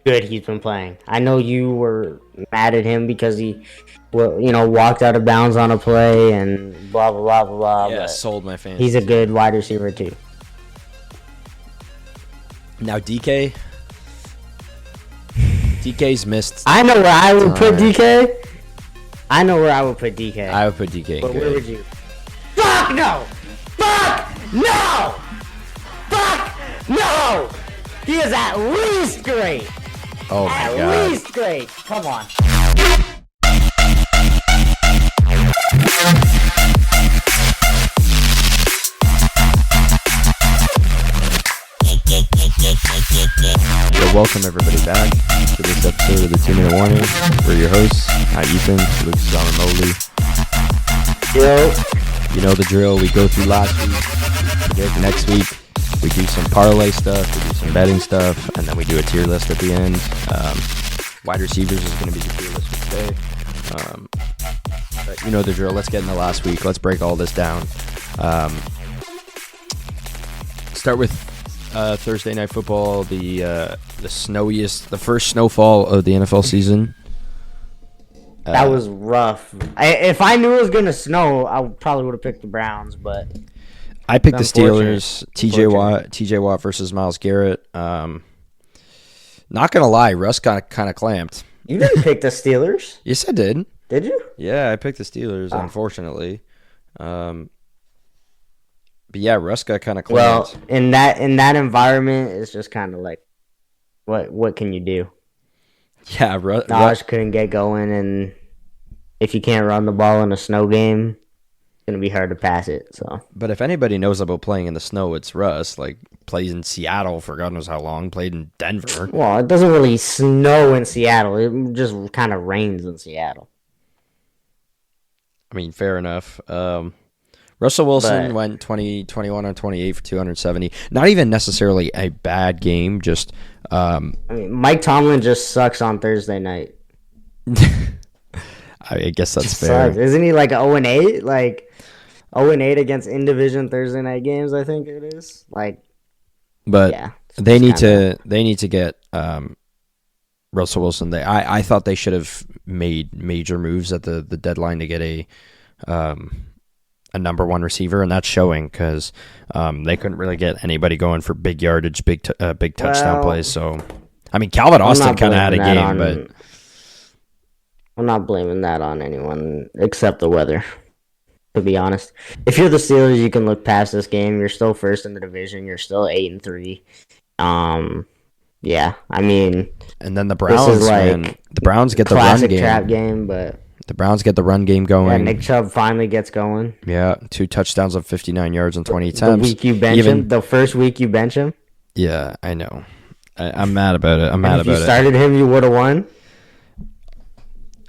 good he's been playing. I know you were mad at him because he, well, walked out of bounds on a play and blah blah blah blah blah. Yeah, But sold my fantasy. he's a good wide receiver too. Now DK's missed. I know where I would put DK. I know where I would put DK. I would put DK. But where would you? Fuck no! Fuck no! Fuck no! He is at least great. Oh my god. At least great. Come on. Yo, welcome everybody back to this episode of the 2-Minute Warning. We're your hosts. Hi Ethan, Luke, John, and Mobley. Yo. You know the drill. We go through last week, predict next week. We do some parlay stuff, we do some betting stuff, and then we do a tier list at the end. Wide receivers is going to be the tier list for today. But you know the drill. Let's get into last week. Let's break all this down. Start with Thursday Night Football, the first snowfall of the NFL season. That was rough. If I knew it was gonna snow, I probably would have picked the Browns, but I picked the Steelers. TJ Watt versus Myles Garrett. Not gonna lie, Russ got kind of clamped. You didn't pick the Steelers. Yes, I did. Did you? Yeah, I picked the Steelers. Unfortunately, but yeah, Russ got kind of clamped. Well, in that environment, it's just kind of like, what can you do? Yeah, Russ couldn't get going, and if you can't run the ball in a snow game, it's gonna be hard to pass it. So, but if anybody knows about playing in the snow, it's Russ. Like, plays in Seattle for God knows how long. Played in Denver. Well, it doesn't really snow in Seattle. It just kind of rains in Seattle. I mean, fair enough. Russell Wilson went 21 on 28 for 270. Not even necessarily a bad game. Just I mean, Mike Tomlin just sucks on Thursday night. I guess that's fair. Sucks. Isn't he like 0-8? Like 0-8 against in-division Thursday night games, I think it is. Like, but yeah, they need to get Russell Wilson. I thought they should have made major moves at the deadline to get a number one receiver, and that's showing because they couldn't really get anybody going for big yardage, big touchdown plays. So, I mean, Calvin Austin kind of had a game, but I'm not blaming that on anyone except the weather. To be honest, if you're the Steelers, you can look past this game. You're still first in the division. You're still 8-3. Yeah, I mean, and then the Browns, the Browns get the run game. Classic trap game, but the Browns get the run game going. Yeah, Nick Chubb finally gets going. Yeah, 2 touchdowns of 59 yards and 20 attempts. The week you bench him, the first week you bench him. Yeah, I know. I'm mad about it. If you started him, you would have won.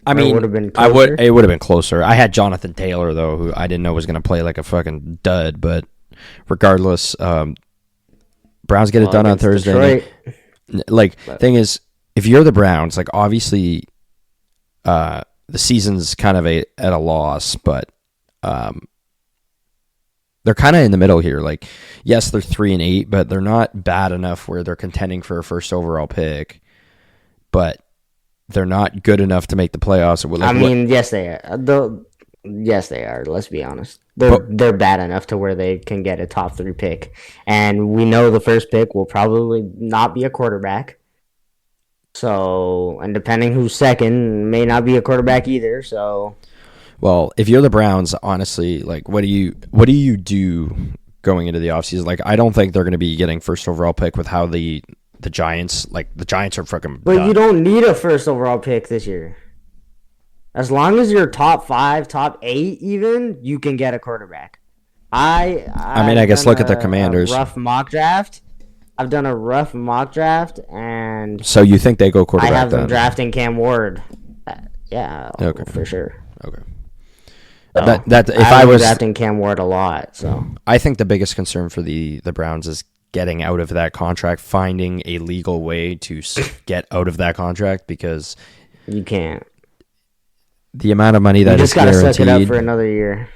I mean, it would have been closer. It would have been closer. I had Jonathan Taylor though, who I didn't know was going to play like a fucking dud. But regardless, Browns get it done on Thursday. Thing is, if you're the Browns, like obviously, the season's kind of at a loss, but they're kind of in the middle here. Like, yes, they're 3-8, but they're not bad enough where they're contending for a first overall pick. But they're not good enough to make the playoffs. Yes, they are. Yes, they are. Let's be honest. They're bad enough to where they can get a top 3 pick, and we know the first pick will probably not be a quarterback. So, and depending who's second, may not be a quarterback either. So, well, if you're the Browns, honestly, like, what do you do going into the offseason? Like, I don't think they're going to be getting first overall pick with how the Giants are fucking. But done. You don't need a first overall pick this year. As long as you're top 5, top 8, even, you can get a quarterback. I guess look at the Commanders. Rough mock draft. I've done a rough mock draft, and so you think they go quarterback? I have them drafting Cam Ward. Yeah, okay, for sure. Okay. So, I was drafting Cam Ward a lot, so I think the biggest concern for the Browns is getting out of that contract, finding a legal way to get out of that contract, because you can't. The amount of money that is guaranteed. You just got to suck it up for another year.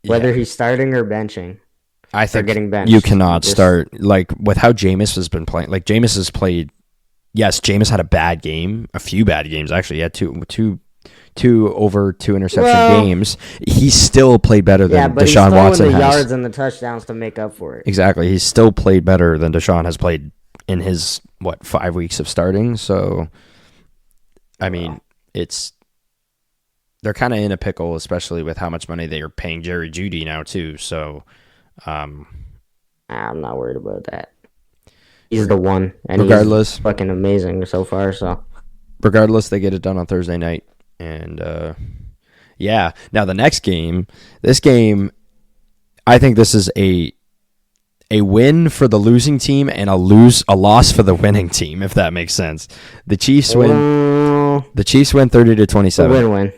Whether he's starting or benching. I think getting benched. You cannot start like with how Jameis has been playing. Like Jameis has played. Yes, Jameis had a bad game, a few bad games actually. He had two over 2 interception games. He still played better than Deshaun Watson has. The yards and the touchdowns to make up for it. Exactly, he's still played better than Deshaun has played in his 5 weeks of starting. So, I mean, they're kind of in a pickle, especially with how much money they are paying Jerry Jeudy now too. So, I'm not worried about that. He's the one, and regardless, he's fucking amazing so far. So, regardless, they get it done on Thursday night, and now the next game, I think this is a win for the losing team and a loss for the winning team, if that makes sense. The Chiefs win. The Chiefs win 30-27. Win.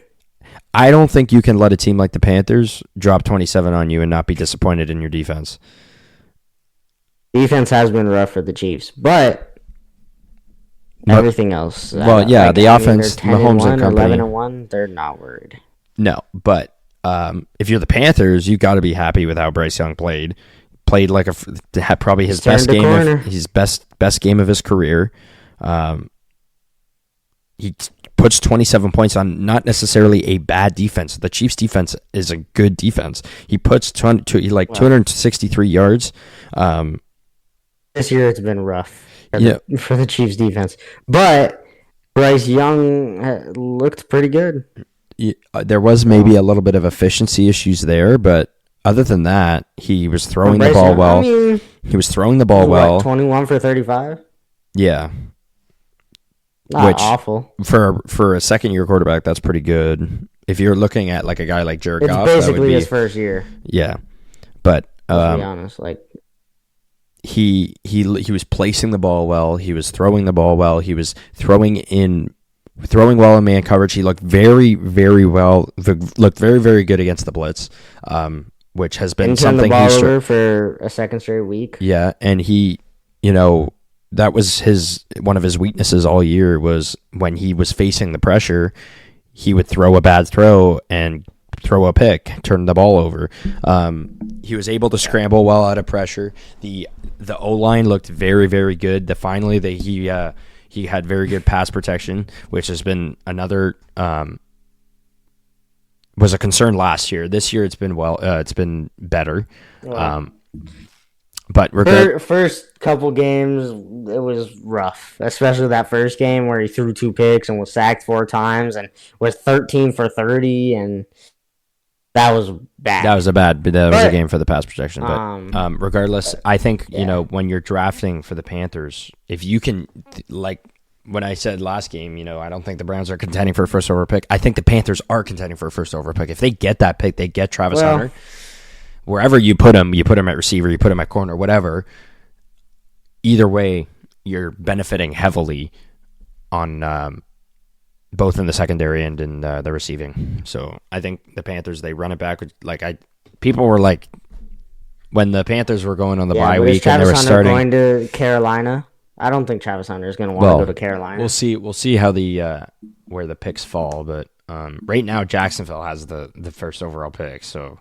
I don't think you can let a team like the Panthers drop 27 on you and not be disappointed in your defense. Defense has been rough for the Chiefs, but everything else. The offense, Mahomes and company, 11-1, they're not worried. No, but if you're the Panthers, you got to be happy with how Bryce Young played. Played like probably his best game, his best game of his career. He puts 27 points on not necessarily a bad defense. The Chiefs' defense is a good defense. He puts 263 yards. This year it's been rough for the Chiefs defense. But Bryce Young looked pretty good. There was maybe a little bit of efficiency issues there, but other than that, he was throwing the ball well. He was throwing the ball well. 21 for 35? Yeah. Not awful. For a second-year quarterback, that's pretty good. If you're looking at like a guy like Jared Goff, it's basically his first year. Yeah. But let's be honest, like he was placing the ball well. He was throwing the ball well. He was throwing well in man coverage. He looked very, very well. Looked very, very good against the blitz, which has been something he's over for a second straight week. Yeah, and he, that was one of his weaknesses all year was when he was facing the pressure, he would throw a bad throw and throw a pick, turn the ball over. He was able to scramble well out of pressure. The O-line looked very, very good. He had very good pass protection, which has been another was a concern last year. This year it's been better. Yeah. But first couple games, it was rough, especially that first game where he threw 2 picks and was sacked 4 times and was 13 for 30, and that was bad. That was a game for the pass protection. But regardless, I think when you're drafting for the Panthers, if you can, like when I said last game, I don't think the Browns are contending for a first overall pick. I think the Panthers are contending for a first overall pick. If they get that pick, they get Travis Hunter. Wherever you put him at receiver, you put him at corner, whatever. Either way, you're benefiting heavily on both in the secondary and in the receiving. So I think the Panthers, they run it back. People were like, when the Panthers were going on the bye week and they were starting going to Carolina. I don't think Travis Hunter is going to want to go to Carolina. We'll see how where the picks fall, but right now Jacksonville has the first overall pick, so.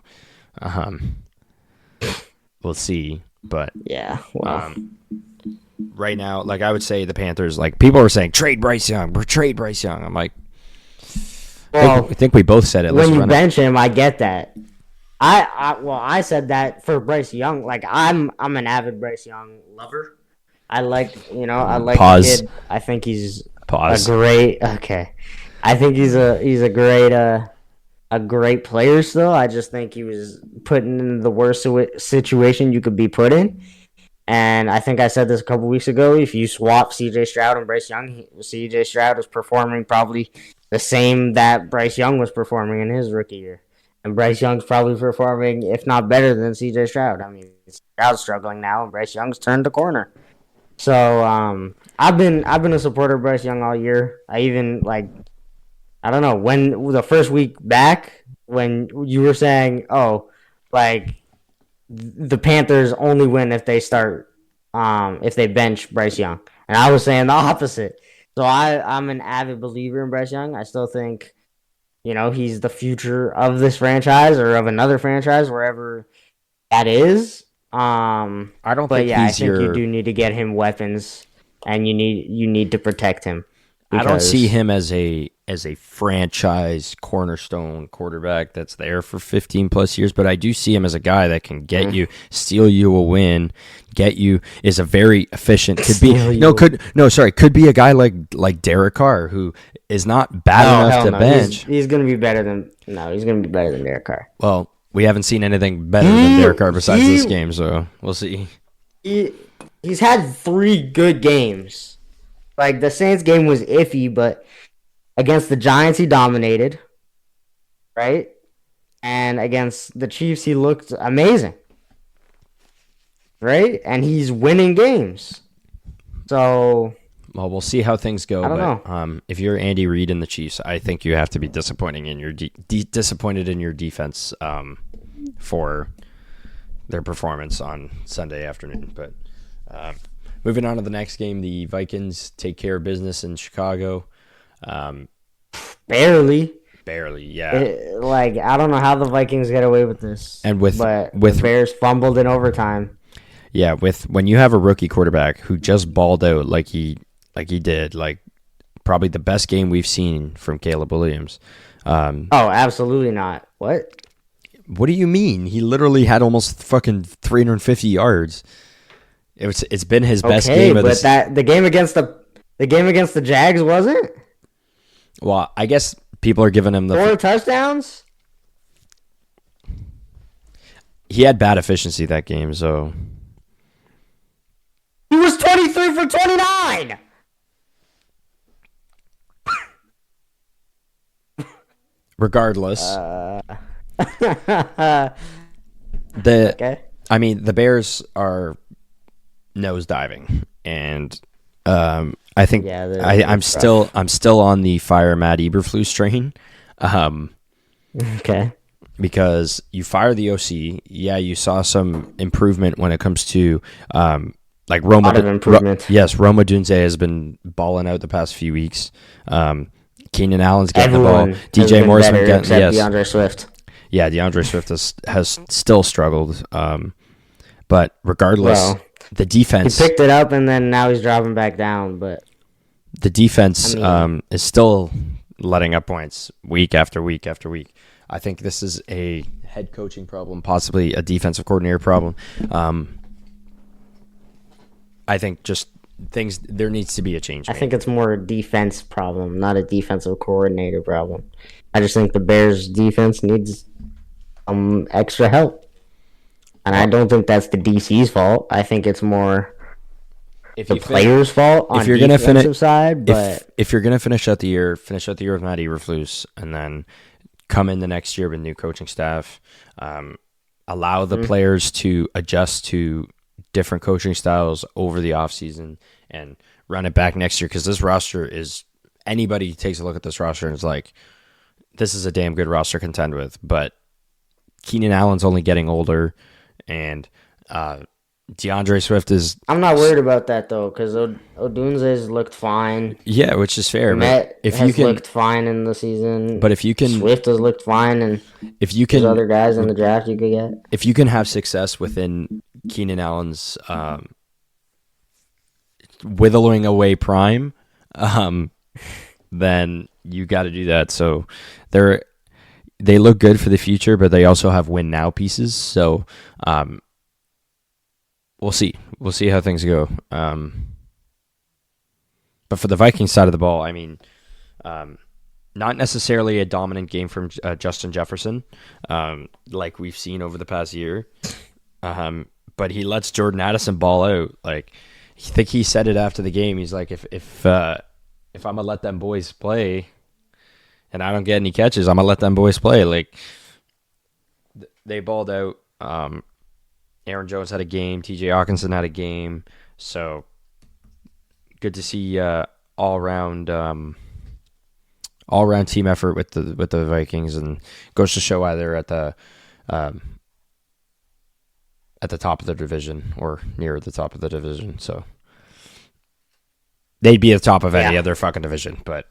We'll see, but right now, like I would say, the Panthers, like people were saying, trade Bryce Young. I'm like, I think we both said it. When you bench him, I get that. I said that for Bryce Young. Like I'm an avid Bryce Young lover. I like the kid. I think he's a great. Okay, I think he's a great player still. I just think he was put in the worst situation you could be put in. And I think I said this a couple weeks ago. If you swap C.J. Stroud and Bryce Young, C.J. Stroud is performing probably the same that Bryce Young was performing in his rookie year. And Bryce Young's probably performing, if not better than C.J. Stroud. I mean, Stroud's struggling now, and Bryce Young's turned the corner. So I've been a supporter of Bryce Young all year. I even I don't know, when the first week back, when you were saying, the Panthers only win if they if they bench Bryce Young. And I was saying the opposite. So I'm an avid believer in Bryce Young. I still think, he's the future of this franchise or of another franchise, wherever that is. I don't But think yeah, I he's think you your. do need to get him weapons, and you need to protect him I don't see because him as a franchise cornerstone quarterback that's there for 15 plus years, but I do see him as a guy that can get you, steal you a win, get you is a very efficient. Could be steal you. could be a guy like Derek Carr who is not bad Oh enough hell to no, he's bench. he's gonna be better than no, he's gonna be better than Derek Carr. Well, we haven't seen anything better than He Derek Carr besides this he game, so we'll see. he he's had 3 good games. Like the Saints game was iffy, but against the Giants he dominated, right? And against the Chiefs he looked amazing, right? And he's winning games. So Well, we'll see how things go, I don't but know. if you're Andy Reid and the Chiefs, I think you have to be disappointing in your disappointed in your defense for their performance on Sunday afternoon. But moving on to the next game, the Vikings take care of business in Chicago. Barely. Barely, yeah. Like I don't know how the Vikings get away with this, And but the Bears fumbled in overtime. yeah, with when you have a rookie quarterback who just balled out like he did, like probably the best game we've seen from Caleb Williams. Oh, absolutely not. What? What do you mean? He literally had almost fucking 350 yards. It's been his best Okay, game of but this. the game against the Jags wasn't Well, I guess people are giving him 4 touchdowns. he had bad efficiency that game, so He was 23 for 29. regardless, Okay. I mean, the Bears are nosediving, and I think Yeah, I'm still on the fire Matt Eberflus train, Okay. because you fire the OC. Yeah, you saw some improvement when it comes to like Roma. Lot of improvement. Yes, Roma Dunze has been balling out the past few weeks. Keenan Allen's getting the ball. Everyone has DJ been Moore's better been getting except yes. DeAndre Swift. Yeah, DeAndre Swift has still struggled. But regardless, Well, the He defense picked it up and then now he's dropping back down. But is still letting up points week after week after week. I think this is a head coaching problem, possibly a defensive coordinator problem. I think just there needs to be a change. I think it's more a defense problem, not a defensive coordinator problem. I just think the Bears defense needs extra help. And I don't think that's the DC's fault. I think it's more the players' fault on the defensive side. But if you're gonna finish out the year with Matt Eberflus, and then come in the next year with new coaching staff, allow the players to adjust to different coaching styles over the offseason and run it back next year, because this roster is, anybody takes a look at this roster and is like, this is a damn good roster to contend with. But Keenan Allen's only getting older, and DeAndre Swift is... I'm not worried about that, though, because Odunze's looked fine. Yeah, which is fair. Met has looked fine in the season. But if you can... Swift has looked fine, and if you can... there's other guys in the draft you could get. If you can have success within Keenan Allen's withering away prime, then you got to do that. So they look good for the future, but they also have win now pieces. So we'll see. We'll see how things go. But for the Vikings side of the ball, I mean, not necessarily a dominant game from Justin Jefferson, like we've seen over the past year. But he lets Jordan Addison ball out. Like, I think he said it after the game. He's like, if I'm gonna let them boys play, and I don't get any catches, I'm gonna let them boys play. Like, they balled out. Aaron Jones had a game. T.J. Hawkinson had a game. So good to see all round team effort with the Vikings, and goes to show why they're at the top of the division, or near the top of the division. So they'd be at the top of any other fucking division, but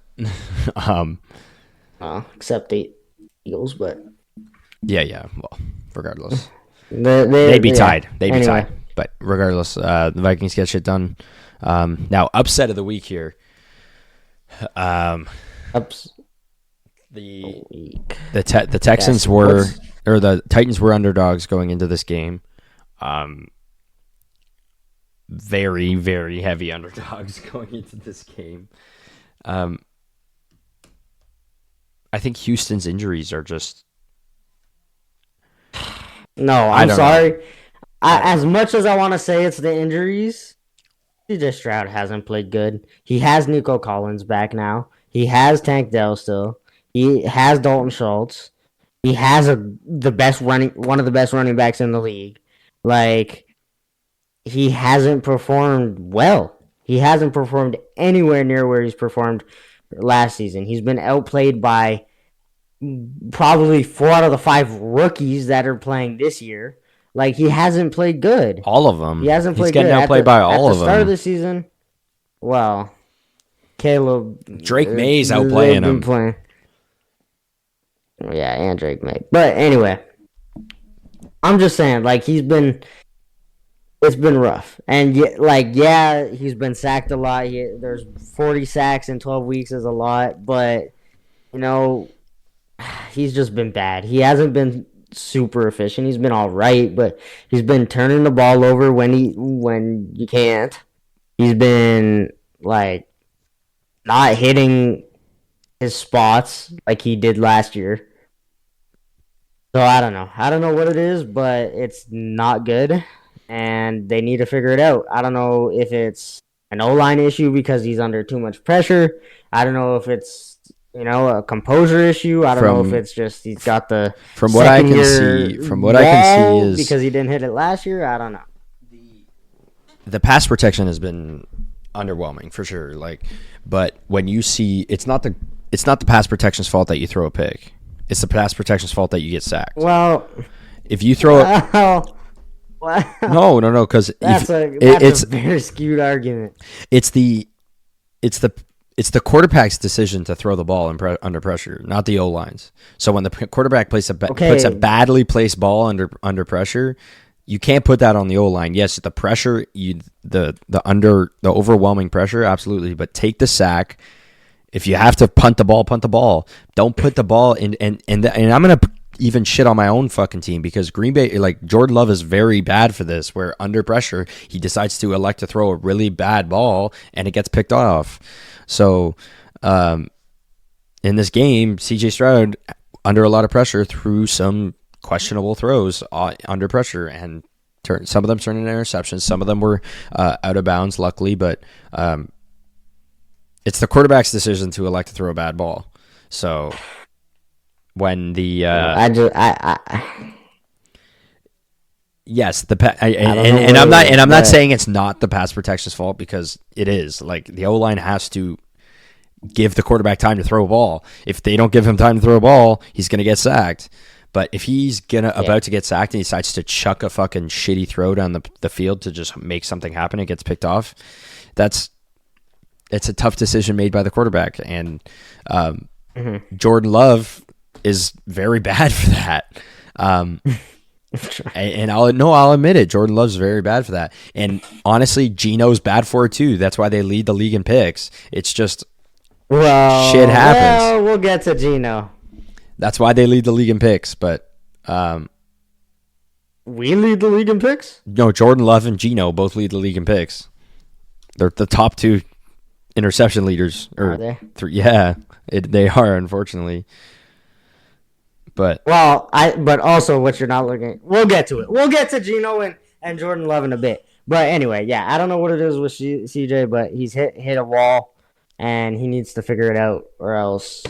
Except the Eagles, but yeah. Well, regardless. They'd be tied. They'd be Anyway. tied. But regardless, the Vikings get shit done. Now, upset of the week here. Ups. The Texans were, or the Titans were underdogs going into this game. Very, very heavy underdogs going into this game. I think Houston's injuries are just. No, I'm sorry. As much as I want to say it's the injuries, CJ Stroud hasn't played good. He has Nico Collins back now. He has Tank Dell still. He has Dalton Schultz. He has one of the best running backs in the league. Like, he hasn't performed well. He hasn't performed anywhere near where he's performed last season. He's been outplayed by probably 4 out of the 5 rookies that are playing this year. Like, he hasn't played good. All of them. He hasn't played good. He's getting outplayed by all of them. At the start of the season, well, Drake May's outplaying him. Yeah, and Drake May. But anyway, I'm just saying, like, it's been rough. And, he's been sacked a lot. There's 40 sacks in 12 weeks is a lot. But, he's just been bad. He hasn't been super efficient. He's been all right, but he's been turning the ball over when you can't. He's been, like, not hitting his spots like he did last year. So I don't know. I don't know what it is, but it's not good, and they need to figure it out. I don't know if it's an O-line issue because he's under too much pressure. I don't know if it's a composure issue. I don't know if it's just he's got the from what I can see is because he didn't hit it last year. I don't know. The pass protection has been underwhelming for sure. But when you see, it's not the pass protection's fault that you throw a pick. It's the pass protection's fault that you get sacked. Well, if you throw it, no, because that's a very skewed argument. It's the quarterback's decision to throw the ball under pressure, not the O-lines. So when the quarterback puts a badly placed ball under pressure, you can't put that on the O-line. Yes, the pressure, the overwhelming pressure, absolutely. But take the sack. If you have to punt the ball, punt the ball. Don't put the ball in. And I'm gonna even shit on my own fucking team because Green Bay, like Jordan Love, is very bad for this. Where under pressure, he decides to elect to throw a really bad ball and it gets picked off. So, in this game, CJ Stroud, under a lot of pressure, threw some questionable throws under pressure, and some of them turned into interceptions. Some of them were out of bounds, luckily, but it's the quarterback's decision to elect to throw a bad ball. So, when the yes, I'm not saying it's not the pass protection's fault because it is. Like, the O-line has to give the quarterback time to throw a ball. If they don't give him time to throw a ball, he's going to get sacked. But if he's about to get sacked and he decides to chuck a fucking shitty throw down the field to just make something happen, it gets picked off. It's a tough decision made by the quarterback, and Jordan Love is very bad for that. And I'll admit it. Jordan Love's very bad for that. And honestly, Geno's bad for it too. That's why they lead the league in picks. It's just shit happens. Well, we'll get to Geno. That's why they lead the league in picks. But we lead the league in picks? No, Jordan Love and Geno both lead the league in picks. They're the top 2 interception leaders. Are they? Yeah, they are, unfortunately. But also what you're not looking at, we'll get to it. We'll get to Geno and Jordan Love in a bit. But anyway, yeah, I don't know what it is with CJ, but he's hit a wall and he needs to figure it out, or else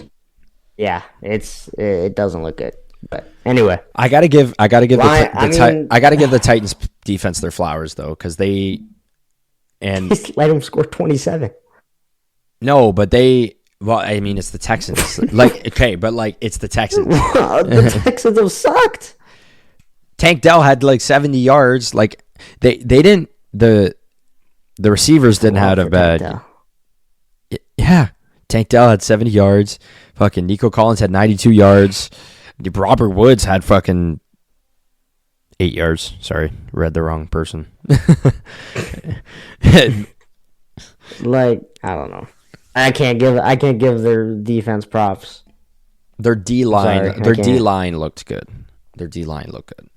it doesn't look good. But anyway, I gotta give the Titans defense their flowers though, because they let them score 27. No, but it's the Texans. It's the Texans. The Texans have sucked. Tank Dell had 70 yards. Like they didn't the receivers didn't have a bad. Yeah, Tank Dell had 70 yards. Fucking Nico Collins had 92 yards. Robert Woods had fucking 8 yards. Sorry, read the wrong person. Like, I don't know. I can't give their defense props. Their D line looked good. Their D line looked good.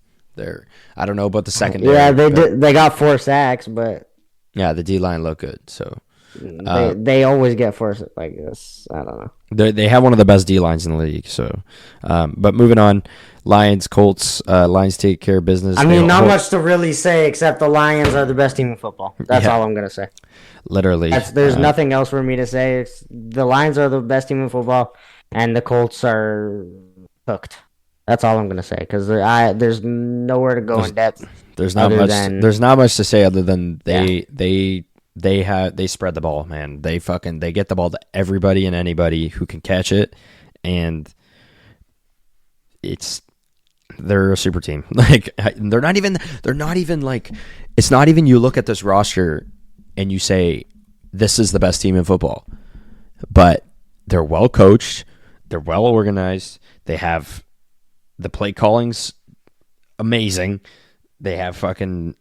I don't know about the secondary. Yeah, they did. They got 4 sacks, but yeah, the D line looked good. So they always get 4 like this. I don't know. They have one of the best D lines in the league. So, but moving on, Lions, Colts. Lions take care of business. I mean, not much to really say except the Lions are the best team in football. That's all I'm gonna say. Literally, there's nothing else for me to say. The Lions are the best team in football, and the Colts are hooked. That's all I'm gonna say because there's nowhere to go in depth. There's not much. There's not much to say other than they spread the ball, man. They get the ball to everybody and anybody who can catch it, and they're a super team. Like they're not even like, it's not even you look at this roster and you say this is the best team in football, but they're well coached, they're well organized, they have the play calling's amazing, they have fucking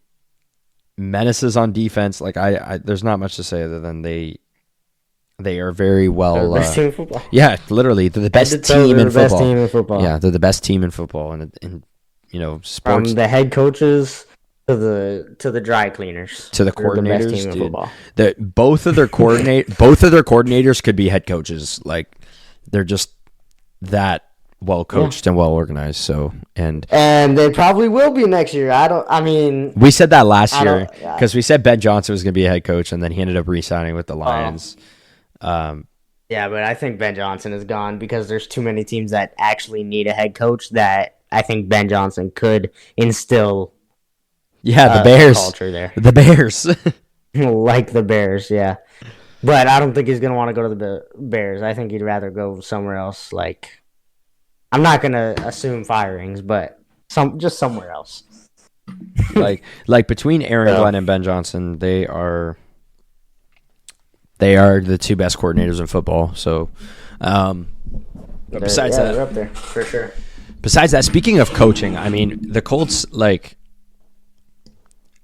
menaces on defense. Like I there's not much to say other than they are very well. Best team in football. Yeah, literally, they're the best team in football. Best team in football. Yeah, they're the best team in football, and sports. From the head coaches to the dry cleaners to the coordinators, the best team in football. Both of their coordinators could be head coaches. Like they're just that well coached and well organized. So and they probably will be next year. We said that last year because we said Ben Johnson was going to be a head coach, and then he ended up re-signing with the Lions. Yeah, but I think Ben Johnson is gone because there's too many teams that actually need a head coach that I think Ben Johnson could instill. Yeah, the Bears culture there. The Bears, like the Bears, yeah. But I don't think he's gonna want to go to the Bears. I think he'd rather go somewhere else. Like, I'm not gonna assume firings, but just somewhere else. like between Aaron Glenn and Ben Johnson, they are the two best coordinators in football. So, but besides that, they're up there for sure. Besides that, speaking of coaching, I mean the Colts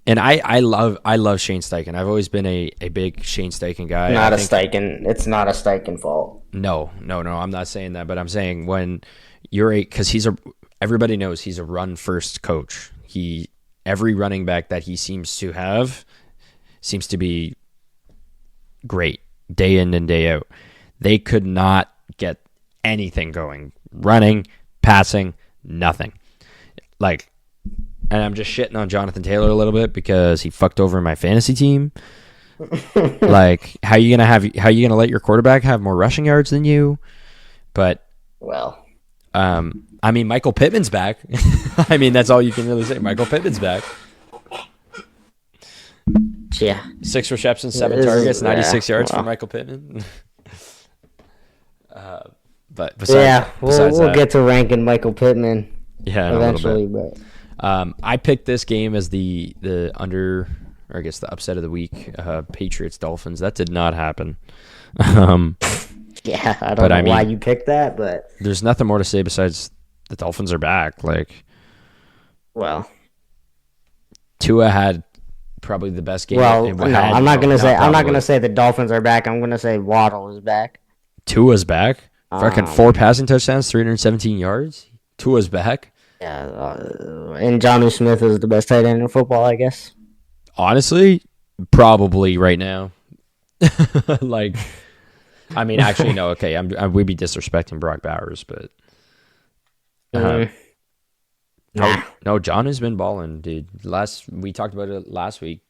and I love Shane Steichen. I've always been a big Shane Steichen guy. It's not a Steichen fault. No. I'm not saying that, but I'm saying when because everybody knows he's a run first coach. Every running back that he seems to have seems to be great day in and day out. They could not get anything going. Running, passing, nothing. Like, and I'm just shitting on Jonathan Taylor a little bit because he fucked over my fantasy team. Like, how you gonna let your quarterback have more rushing yards than you? But I mean, Michael Pittman's back. I mean, that's all you can really say. Michael Pittman's back. Yeah. 6 receptions, 7 targets, 96 yards for Michael Pittman. But besides we'll get to ranking Michael Pittman. Yeah, eventually. But I picked this game as the under, or I guess the upset of the week. Patriots Dolphins. That did not happen. Yeah, I don't know why you picked that, but there's nothing more to say besides the Dolphins are back. Like, Tua had probably the best game. I'm not gonna say the Dolphins are back. I'm gonna say Waddle is back. Tua's back. Fucking 4 passing touchdowns, 317 yards. Tua's back. Yeah, and Johnny Smith is the best tight end in football, I guess. Honestly, probably right now. Like, I mean, actually, no. Okay, we'd be disrespecting Brock Bowers, but no, John has been balling, dude. We talked about it last week.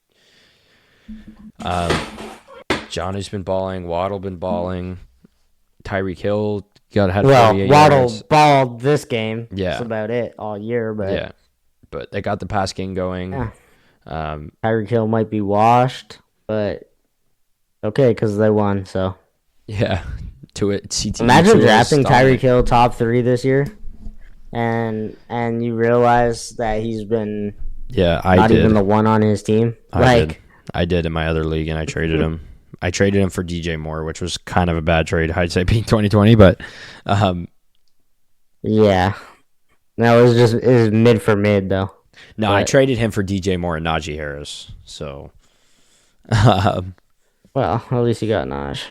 John has been balling. Waddle been balling. Tyreek Hill had 48 Waddle yards. balled this game. Yeah, that's about it all year. But but they got the pass game going. Yeah. Tyreek Hill might be washed, but okay, because they won. So yeah, imagine drafting Tyreek Hill top 3 this year, and you realize that he's been even the one on his team. I did in my other league, and I traded him. I traded him for DJ Moore, which was kind of a bad trade, I'd say, being 2020. But yeah, no, it was mid for mid though. No, I But traded him for DJ Moore and Najee Harris. So, well, at least you got Naj.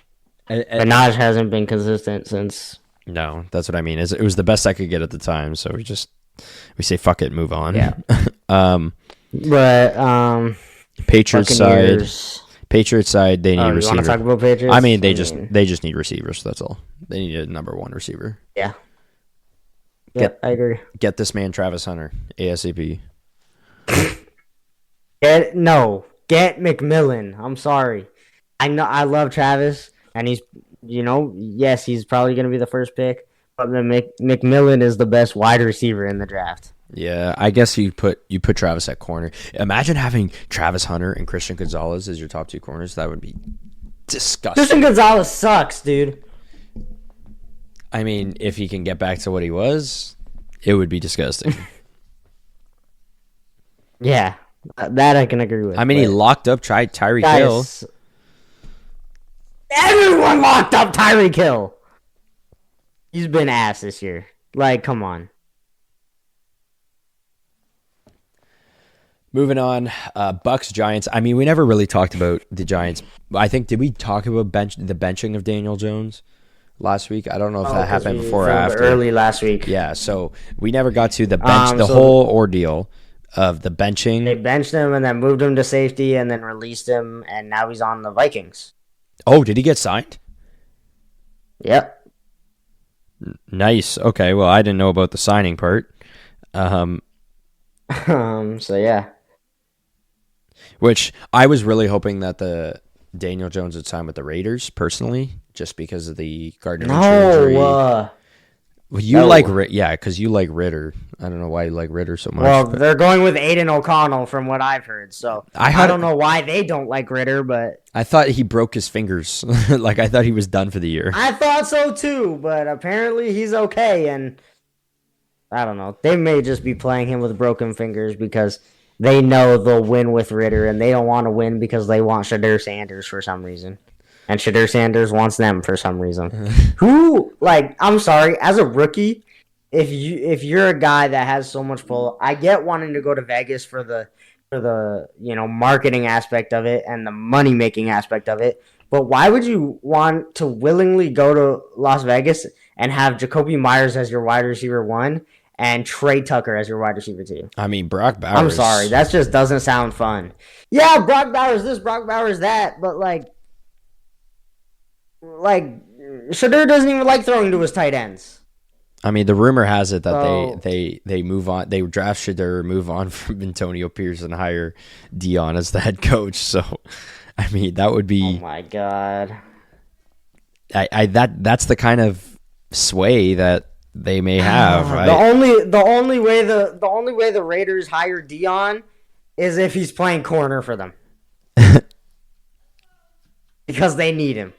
and, But and, Naj hasn't been consistent since. no, that's what I mean. It was the best I could get at the time. So we say fuck it, move on. Yeah. um, But Patriots Buccaneers. side. Patriots side, they need You want to talk receiver. about Patriots? I mean, they just need receivers. That's all. They need a number one receiver. Yeah. Yeah, I agree. Get this man Travis Hunter ASAP. Get McMillan. I'm sorry. I know I love Travis, and he's yes, he's probably going to be the first pick, but McMillan is the best wide receiver in the draft. Yeah, I guess you put Travis at corner. Imagine having Travis Hunter and Christian Gonzalez as your top two corners. That would be disgusting. Christian Gonzalez sucks, dude. I mean, if he can get back to what he was, it would be disgusting. Yeah, that I can agree with. I mean, he locked up Tyreek Hill. Everyone locked up Tyreek Hill. He's been ass this year. Like, come on. Moving on, Bucks Giants. I mean, we never really talked about the Giants. I think did we talk about the benching of Daniel Jones last week? I don't know if that happened before or after. Early last week. Yeah, so we never got to the bench, whole ordeal of the benching. They benched him and then moved him to safety and then released him, and now he's on the Vikings. Oh, did he get signed? Yep. Nice. Okay, well, I didn't know about the signing part. So yeah. Which I was really hoping that the Daniel Jones would sign with the Raiders, personally, just because of the Gardner injury. Well, because you like Ritter. I don't know why you like Ritter so much. Well, they're going with Aiden O'Connell from what I've heard. So I don't know why they don't like Ritter, but I thought he broke his fingers. Like, I thought he was done for the year. I thought so too, but apparently he's okay. And I don't know. They may just be playing him with broken fingers because they know they'll win with Ritter, and they don't want to win because they want Shadur Sanders for some reason. And Shadur Sanders wants them for some reason. I'm sorry, as a rookie, if you're a guy that has so much pull, I get wanting to go to Vegas for the marketing aspect of it and the money making aspect of it. But why would you want to willingly go to Las Vegas and have Jacoby Myers as your wide receiver 1 and Trey Tucker as your wide receiver 2? I mean, Brock Bowers. I'm sorry, that just doesn't sound fun. Yeah, Brock Bowers this, Brock Bowers that, but like Shadur doesn't even like throwing to his tight ends. I mean, the rumor has it that they move on. They draft Shadur, move on from Antonio Pierce, and hire Dion as the head coach. So, I mean, that would be. Oh my god. That's the kind of sway that they may have, right? The only way the Raiders hire Dion is if he's playing corner for them. Because they need him.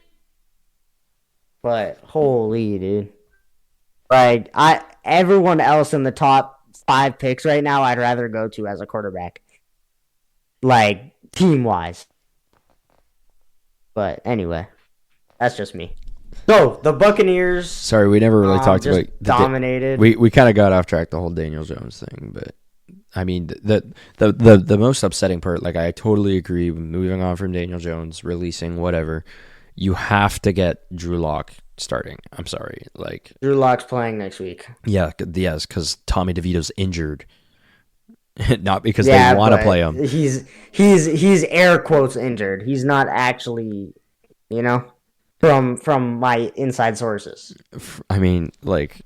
But holy dude. Like everyone else in the top 5 picks right now I'd rather go to as a quarterback. Like team wise. But anyway. That's just me. So the Buccaneers. Sorry, we never really talked about dominated. We kind of got off track the whole Daniel Jones thing, but I mean the most upsetting part, like I totally agree with moving on from Daniel Jones, releasing whatever. You have to get Drew Lock starting. I'm sorry, like Drew Lock's playing next week. Yeah, yes, because Tommy DeVito's injured, not because they want to play him. He's air quotes injured. He's not actually, from my inside sources. I mean, like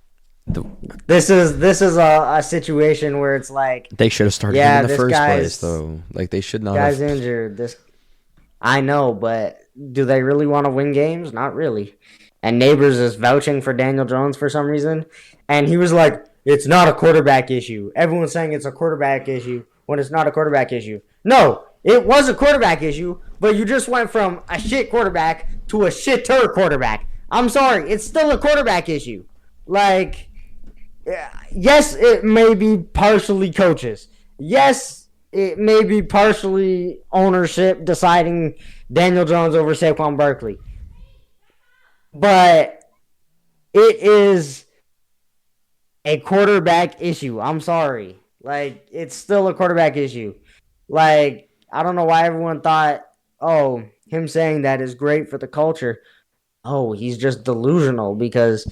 this is a situation where it's like they should have started him in the first place, though. Like they should not. Guy's injured. I know, but do they really want to win games? Not really. And Neighbors is vouching for Daniel Jones for some reason. And he was like, it's not a quarterback issue. Everyone's saying it's a quarterback issue when it's not a quarterback issue. No, it was a quarterback issue, but you just went from a shit quarterback to a shitter quarterback. I'm sorry, it's still a quarterback issue. Like, yes, it may be partially coaches. Yes, it may be partially ownership deciding Daniel Jones over Saquon Barkley. But it is a quarterback issue. I'm sorry. Like, it's still a quarterback issue. Like, I don't know why everyone thought, oh, him saying that is great for the culture. Oh, he's just delusional because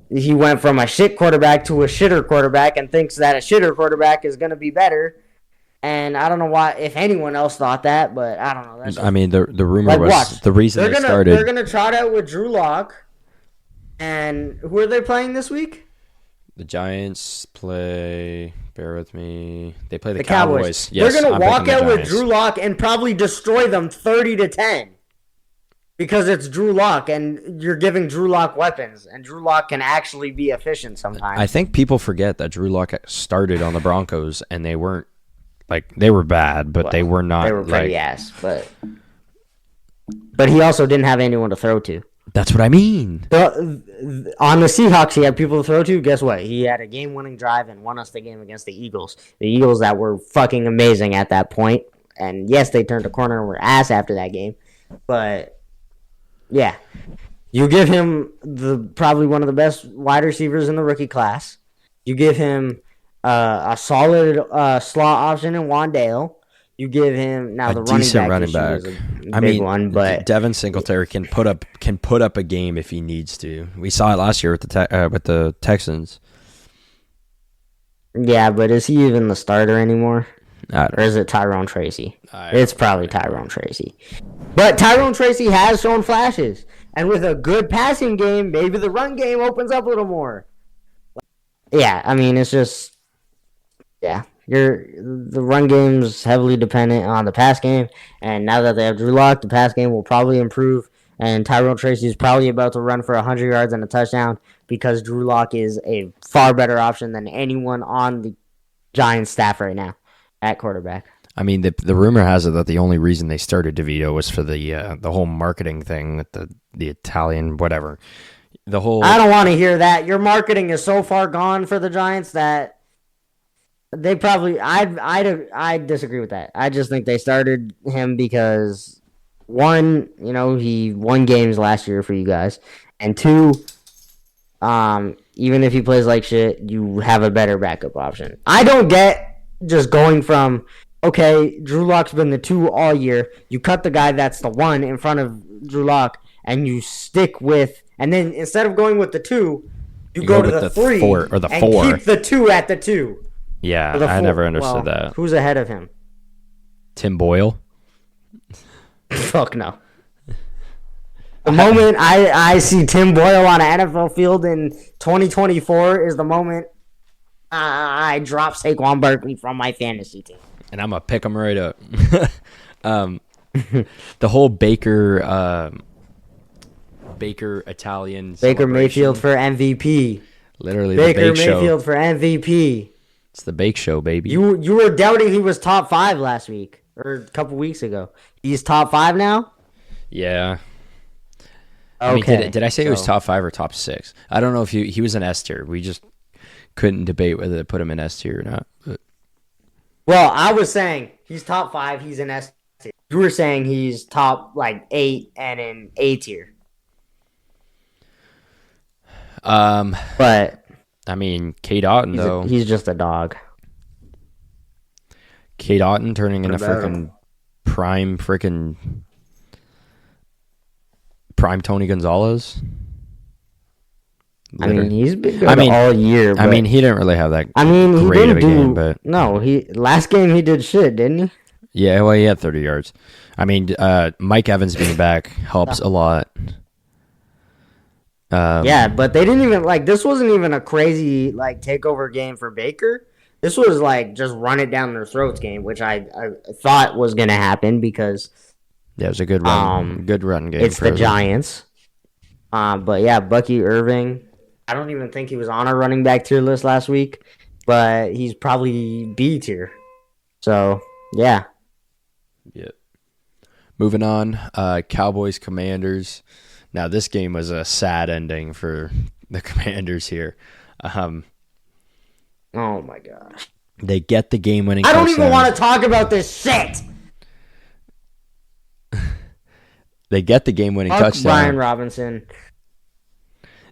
he went from a shit quarterback to a shitter quarterback and thinks that a shitter quarterback is going to be better. And I don't know why, if anyone else thought that, but I don't know. That's just, I mean, the rumor was watch, the reason they started. They're gonna trot out with Drew Lock, and who are they playing this week? The Giants play. Bear with me. They play the Cowboys. Yes, they're gonna walk out with Drew Lock and probably destroy them 30-10. Because it's Drew Lock, and you're giving Drew Lock weapons, and Drew Lock can actually be efficient sometimes. I think people forget that Drew Lock started on the Broncos, and they weren't. Like, they were bad, but they were not. They were pretty ass, but he also didn't have anyone to throw to. That's what I mean. On the Seahawks, he had people to throw to. Guess what? He had a game-winning drive and won us the game against the Eagles. The Eagles that were fucking amazing at that point. And yes, they turned a corner and were ass after that game. But, yeah. You give him probably one of the best wide receivers in the rookie class. You give him a solid slot option in Wandale. You give him now the running back. I mean, one, but Devin Singletary can put up a game if he needs to. We saw it last year with the Texans. Yeah, but is he even the starter anymore? Or is it Tyrone Tracy? It's probably Tyrone Tracy. But Tyrone Tracy has shown flashes, and with a good passing game, maybe the run game opens up a little more. Yeah, I mean, it's just. Yeah, the run game's heavily dependent on the pass game, and now that they have Drew Lock, the pass game will probably improve, and Tyrone Tracy is probably about to run for 100 yards and a touchdown because Drew Lock is a far better option than anyone on the Giants staff right now at quarterback. I mean, the rumor has it that the only reason they started DeVito was for the whole marketing thing with the Italian whatever. I don't want to hear that. Your marketing is so far gone for the Giants that. They probably I disagree with that. I just think they started him because one, he won games last year for you guys, and two, even if he plays like shit, you have a better backup option. I don't get just going from Drew Lock's been the 2 all year. You cut the guy that's the 1 in front of Drew Lock, and you stick with, and then instead of going with the 2, you go to the 3 or the 4 and keep the 2 at the 2. Yeah, I never understood that. Who's ahead of him? Tim Boyle? Fuck no. The moment I see Tim Boyle on an NFL field in 2024 is the moment I drop Saquon Barkley from my fantasy team. And I'm going to pick him right up. The whole Baker Italian Baker Mayfield for MVP. Literally Baker the Bake Show. Mayfield for MVP. It's the Bake Show, baby. You were doubting he was top 5 last week or a couple weeks ago. He's top 5 now? Yeah. Okay. I mean, did I say he was top 5 or top 6? I don't know if he was an S tier. We just couldn't debate whether to put him in S tier or not. But. Well, I was saying he's top 5. He's in S tier. You were saying he's top 8 and in A tier. But I mean, Cade Otton though. He's just a dog. Cade Otton turning into prime Tony Gonzalez. I mean, he's been good all year. But, I mean, he didn't really have that. I mean, he didn't game, but no, last game he did shit, didn't he? Yeah, well, he had 30 yards. I mean, Mike Evans being back helps a lot. Yeah, but they didn't even this wasn't even a crazy takeover game for Baker. This was just run it down their throats game, which I thought was gonna happen because it was a good run game. It's the Giants. But yeah, Bucky Irving. I don't even think he was on our running back tier list last week, but he's probably B tier. So yeah. Yeah. Moving on, Cowboys Commanders. Now, this game was a sad ending for the Commanders here. Oh, my gosh. They get the game-winning touchdown. I don't even want to talk about this shit. They get the game-winning touchdown. Brian Robinson.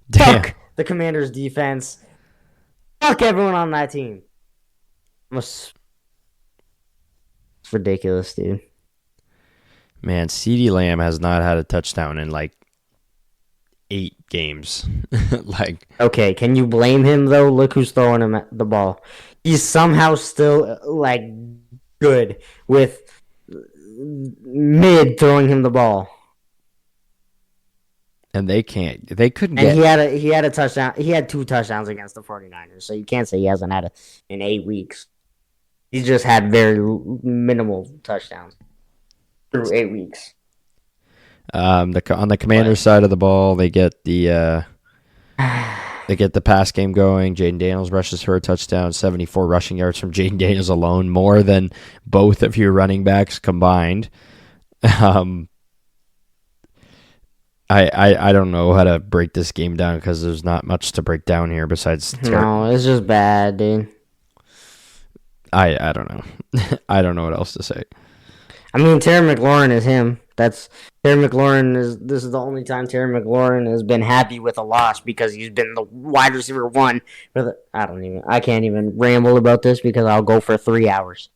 Damn. Fuck the Commanders' defense. Fuck everyone on that team. It's ridiculous, dude. Man, CeeDee Lamb has not had a touchdown in like 8 games. Like, okay, can you blame him though? Look who's throwing him the ball. He's somehow still like good with mid throwing him the ball. And they couldn't and get. he had a touchdown. He had 2 touchdowns against the 49ers, so you can't say he hasn't had in 8 weeks. He's just had very minimal touchdowns through 8 weeks. On the Commanders side of the ball, they get the pass game going. Jaden Daniels rushes for a touchdown, 74 rushing yards from Jaden Daniels alone, more than both of your running backs combined. I don't know how to break this game down because there's not much to break down here besides. No, it's just bad, dude. I don't know. I don't know what else to say. I mean, Terry McLaurin is him. This is the only time Terry McLaurin has been happy with a loss because he's been the wide receiver 1 I can't even ramble about this because I'll go for 3 hours.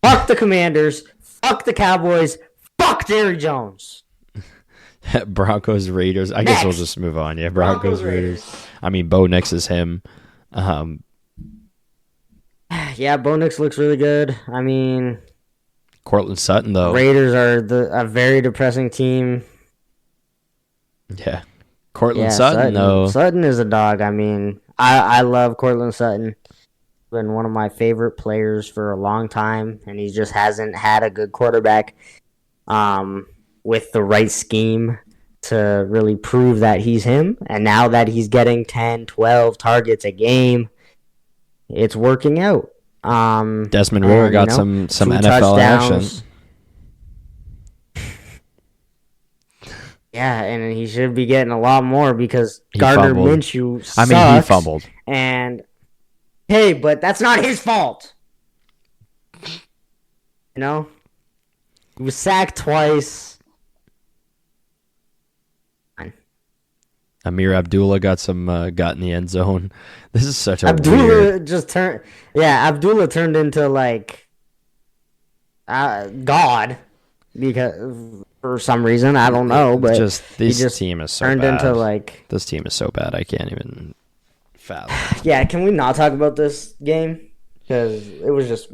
Fuck the Commanders, fuck the Cowboys, fuck Jerry Jones. Broncos Raiders. I guess we'll just move on. Yeah, Broncos Raiders. I mean, Bo Nix is him. Yeah, Bo Nix looks really good. I mean, Cortland Sutton though. Raiders are a very depressing team. Yeah, Cortland Sutton though. Sutton is a dog. I mean, I love Cortland Sutton. Been one of my favorite players for a long time, and he just hasn't had a good quarterback. With the right scheme to really prove that he's him. And now that he's getting 10, 12 targets a game, it's working out. Desmond Ridder got some NFL action. Yeah, and he should be getting a lot more because Gardner Minshew sucks. I mean, he fumbled. And, hey, but that's not his fault. You know? He was sacked twice. Amir Abdullah got in the end zone. This is such a Abdullah Abdullah turned into like God because for some reason I don't know, but this team is so turned bad. Into like this team is so bad I can't even fathom. Yeah, can we not talk about this game because it was just.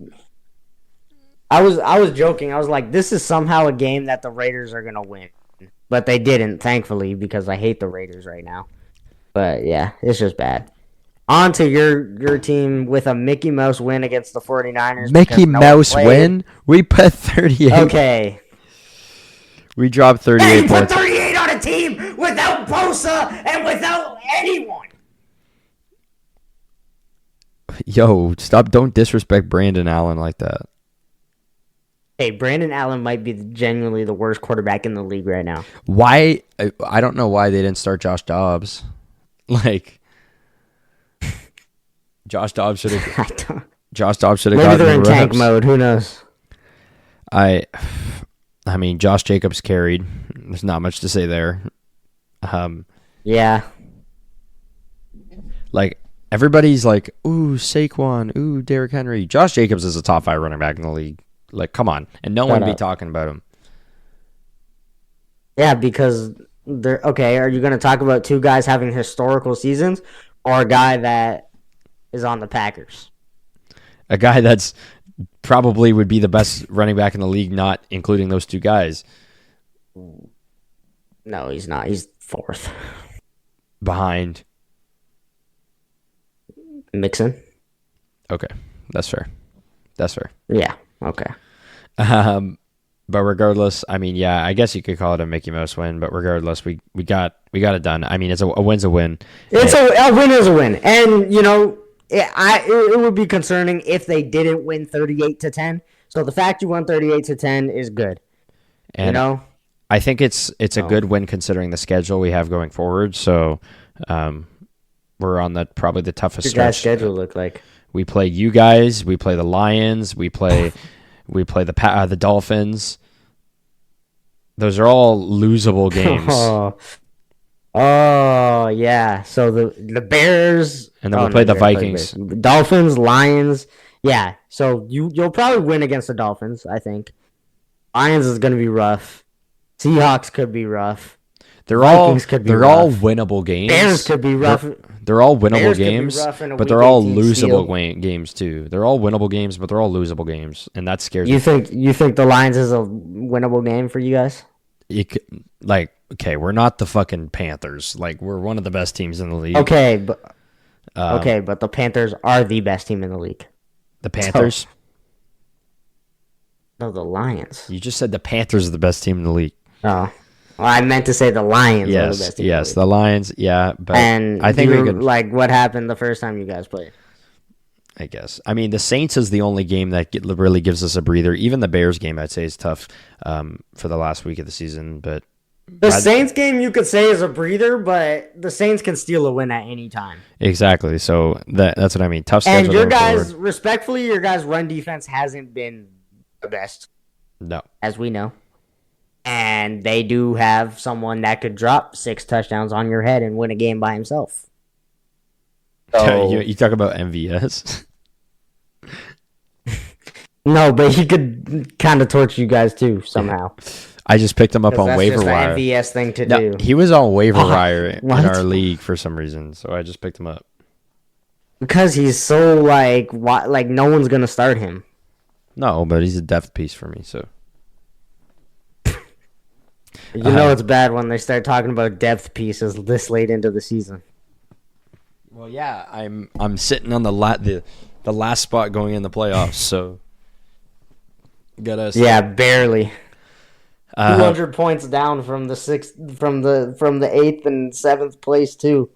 I was joking. I was like, this is somehow a game that the Raiders are gonna win. But they didn't, thankfully, because I hate the Raiders right now. But yeah, it's just bad. On to your team with a Mickey Mouse win against the 49ers. Mickey Mouse win? We put 38. Okay. We dropped 38 points. Put 38 on a team without Bosa and without anyone. Yo, stop. Don't disrespect Brandon Allen like that. Hey, Brandon Allen might be genuinely the worst quarterback in the league right now. Why? I don't know why they didn't start Josh Dobbs. Like, Josh Dobbs should have. Josh Dobbs should have gotten Maybe they're in tank mode. Who knows? I mean, Josh Jacobs carried. There's not much to say there. Yeah. Like, everybody's like, ooh, Saquon, ooh, Derrick Henry. Josh Jacobs is a top 5 running back in the league. Like, come on. And no one be talking about him. Yeah, because they're okay. Are you going to talk about 2 guys having historical seasons or a guy that is on the Packers? A guy that's probably would be the best running back in the league, not including those 2 guys. No, he's not. He's 4th. Behind Mixon. Okay. That's fair. Yeah. Okay. But regardless, I mean, yeah, I guess you could call it a Mickey Mouse win. But regardless, we got it done. I mean, a win's a win. A win is a win, and you know, it would be concerning if they didn't win 38-10. So the fact you won 38-10 is good. And you know, I think it's a good win considering the schedule we have going forward. So, we're on probably the toughest stretch. What does your guys' schedule look like? We play you guys. We play the Lions. We play the Dolphins. Those are all losable games. Oh yeah. So the Bears, and then we play the Vikings, Dolphins, Lions, Yeah, so you'll probably win against the Dolphins, I think. Lions is going to be rough. Seahawks could be rough. Vikings could be they're all rough. winnable Bears games. could be rough. They're all winnable Bears could be games, rough in a but week they're all 18 losable steal. games too. They're all winnable games, but they're all losable games, and that scares me. You think the Lions is a winnable game for you guys? Like, okay, we're not the fucking Panthers. Like, we're one of the best teams in the league. Okay, but the Panthers are the best team in the league. The Panthers? So, no, the Lions. You just said the Panthers are the best team in the league. Oh. Well, I meant to say the Lions are the best team in the league. The Lions, yeah. But and I think we could... like, what happened the first time you guys played? I guess. I mean, the Saints is the only game that really gives us a breather. Even the Bears game, I'd say, is tough for the last week of the season. But the Saints game, you could say, is a breather, but the Saints can steal a win at any time. Exactly. So that's what I mean. Tough schedule. And your guys, respectfully, your guys' run defense hasn't been the best. No. As we know. And they do have someone that could drop 6 touchdowns on your head and win a game by himself. So, you talk about MVS? No, but he could kind of torch you guys too somehow. I just picked him up on waiver wire. That's just an MVS thing to do. He was on waiver wire in our league for some reason, so I just picked him up. Because he's so like no one's gonna start him. No, but he's a depth piece for me. So you know it's bad when they start talking about depth pieces this late into the season. Well, yeah, I'm sitting on the last spot going in the playoffs, so gotta start. Yeah, barely. 200 points down from the 8th and 7th place too.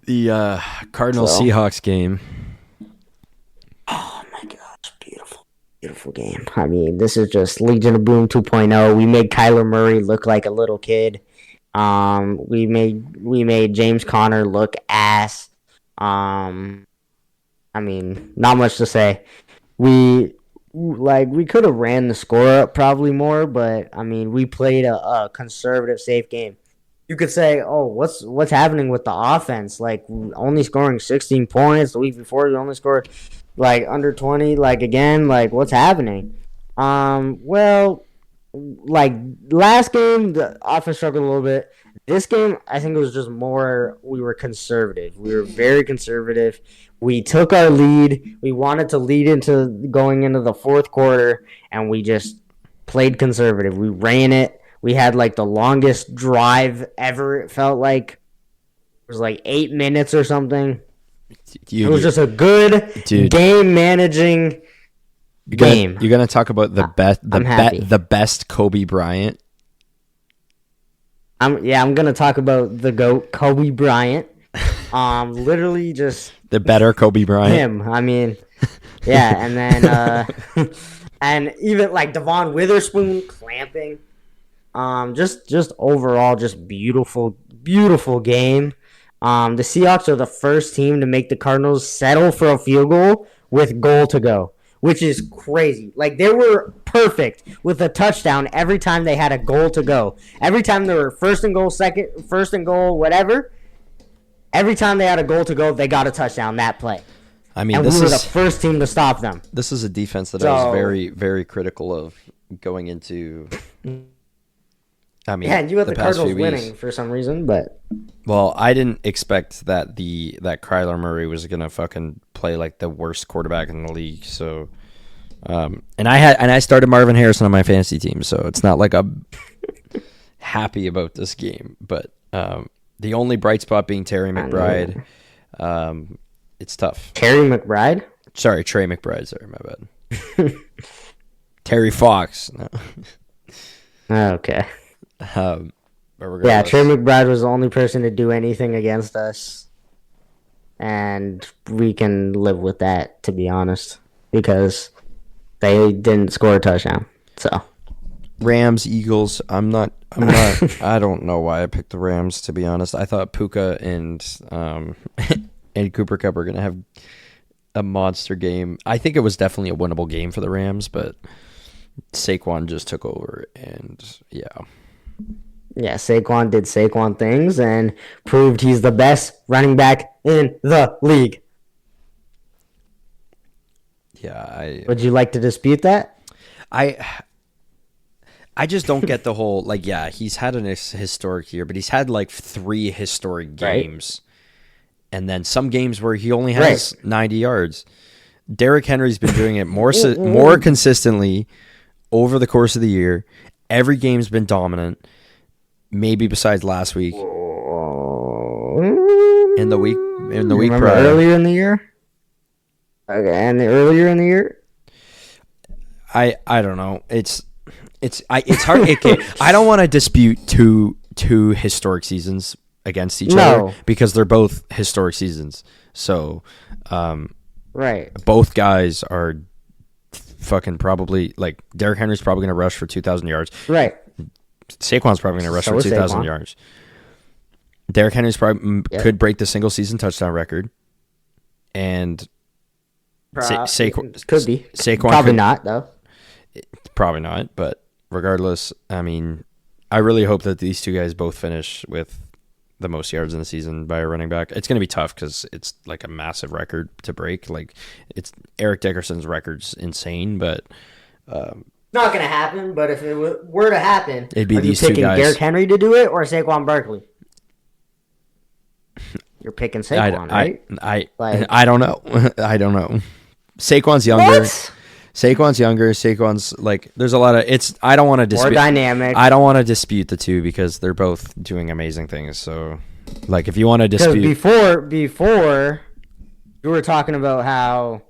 The Cardinals Seahawks game. Oh my gosh, beautiful game. I mean, this is just Legion of Boom 2.0. We made Kyler Murray look like a little kid. We made James Conner look ass. I mean, not much to say. We could have ran the score up probably more, but I mean, we played a conservative, safe game. You could say, "Oh, what's happening with the offense? Like only scoring 16 points the week before, you only scored like under 20. Like again, like what's happening?" Well, like last game, the offense struggled a little bit. This game, I think it was just more we were conservative. We were very conservative. We took our lead. We wanted to lead into going into the fourth quarter, and we just played conservative. We ran it. We had like the longest drive ever. It felt like it was like 8 minutes or something. It was just a good game managing game. You're gonna talk about the best Kobe Bryant. I'm gonna talk about the GOAT, Kobe Bryant. Literally just the better Kobe Bryant. Him. I mean, yeah, and then and even like Devon Witherspoon clamping. Just overall, just beautiful game. The Seahawks are the first team to make the Cardinals settle for a field goal with goal to go, which is crazy. Like, they were perfect with a touchdown every time they had a goal to go. Every time they were first and goal, whatever. Every time they had a goal to go, they got a touchdown that play. I mean, and we were the first team to stop them. This is a defense that I was very, very critical of going into. I mean, yeah, and you had the Cardinals winning for some reason, but I didn't expect that Kyler Murray was gonna fucking play like the worst quarterback in the league. So, and I started Marvin Harrison on my fantasy team, so it's not like I'm happy about this game. But the only bright spot being Terry McBride. It's tough. Terry McBride? Sorry, Trey McBride. Sorry, my bad. Terry Fox. No. Okay. Yeah, Trey McBride was the only person to do anything against us, and we can live with that, to be honest, because they didn't score a touchdown. So, Rams, Eagles. I'm not. I don't know why I picked the Rams, to be honest. I thought Puka and Cooper Kupp were gonna have a monster game. I think it was definitely a winnable game for the Rams, but Saquon just took over, and yeah. Yeah, Saquon did Saquon things and proved he's the best running back in the league. Yeah, Would you like to dispute that? I I just don't get the whole like. Yeah, he's had an historic year, but he's had like 3 historic games, and then some games where he only has 90 yards. Derrick Henry's been doing it more consistently over the course of the year. Every game's been dominant. Maybe besides last week. In the week prior, earlier in the year. Okay, and earlier in the year. I don't know. It's hard. I don't want to dispute two historic seasons against each other because they're both historic seasons. So, both guys are fucking probably like Derrick Henry's probably going to rush for 2,000 yards. Right. Saquon's probably going to rush for 2,000 yards. Derrick Henry's probably could break the single season touchdown record, and Saquon could be. Saquon probably not though. Probably not, but regardless, I mean, I really hope that these two guys both finish with the most yards in the season by a running back. It's going to be tough because it's like a massive record to break. Like, it's Eric Dickerson's record's insane, but not going to happen. But if it were to happen, it'd be these two guys. Are you picking Derrick Henry to do it or Saquon Barkley? You're picking Saquon, right? I don't know. I don't know. Saquon's younger. What? Saquon's like, there's a lot of, I don't want to dispute. More dynamic. I don't want to dispute the two because they're both doing amazing things. So, like, if you want to dispute. Before, you were talking about how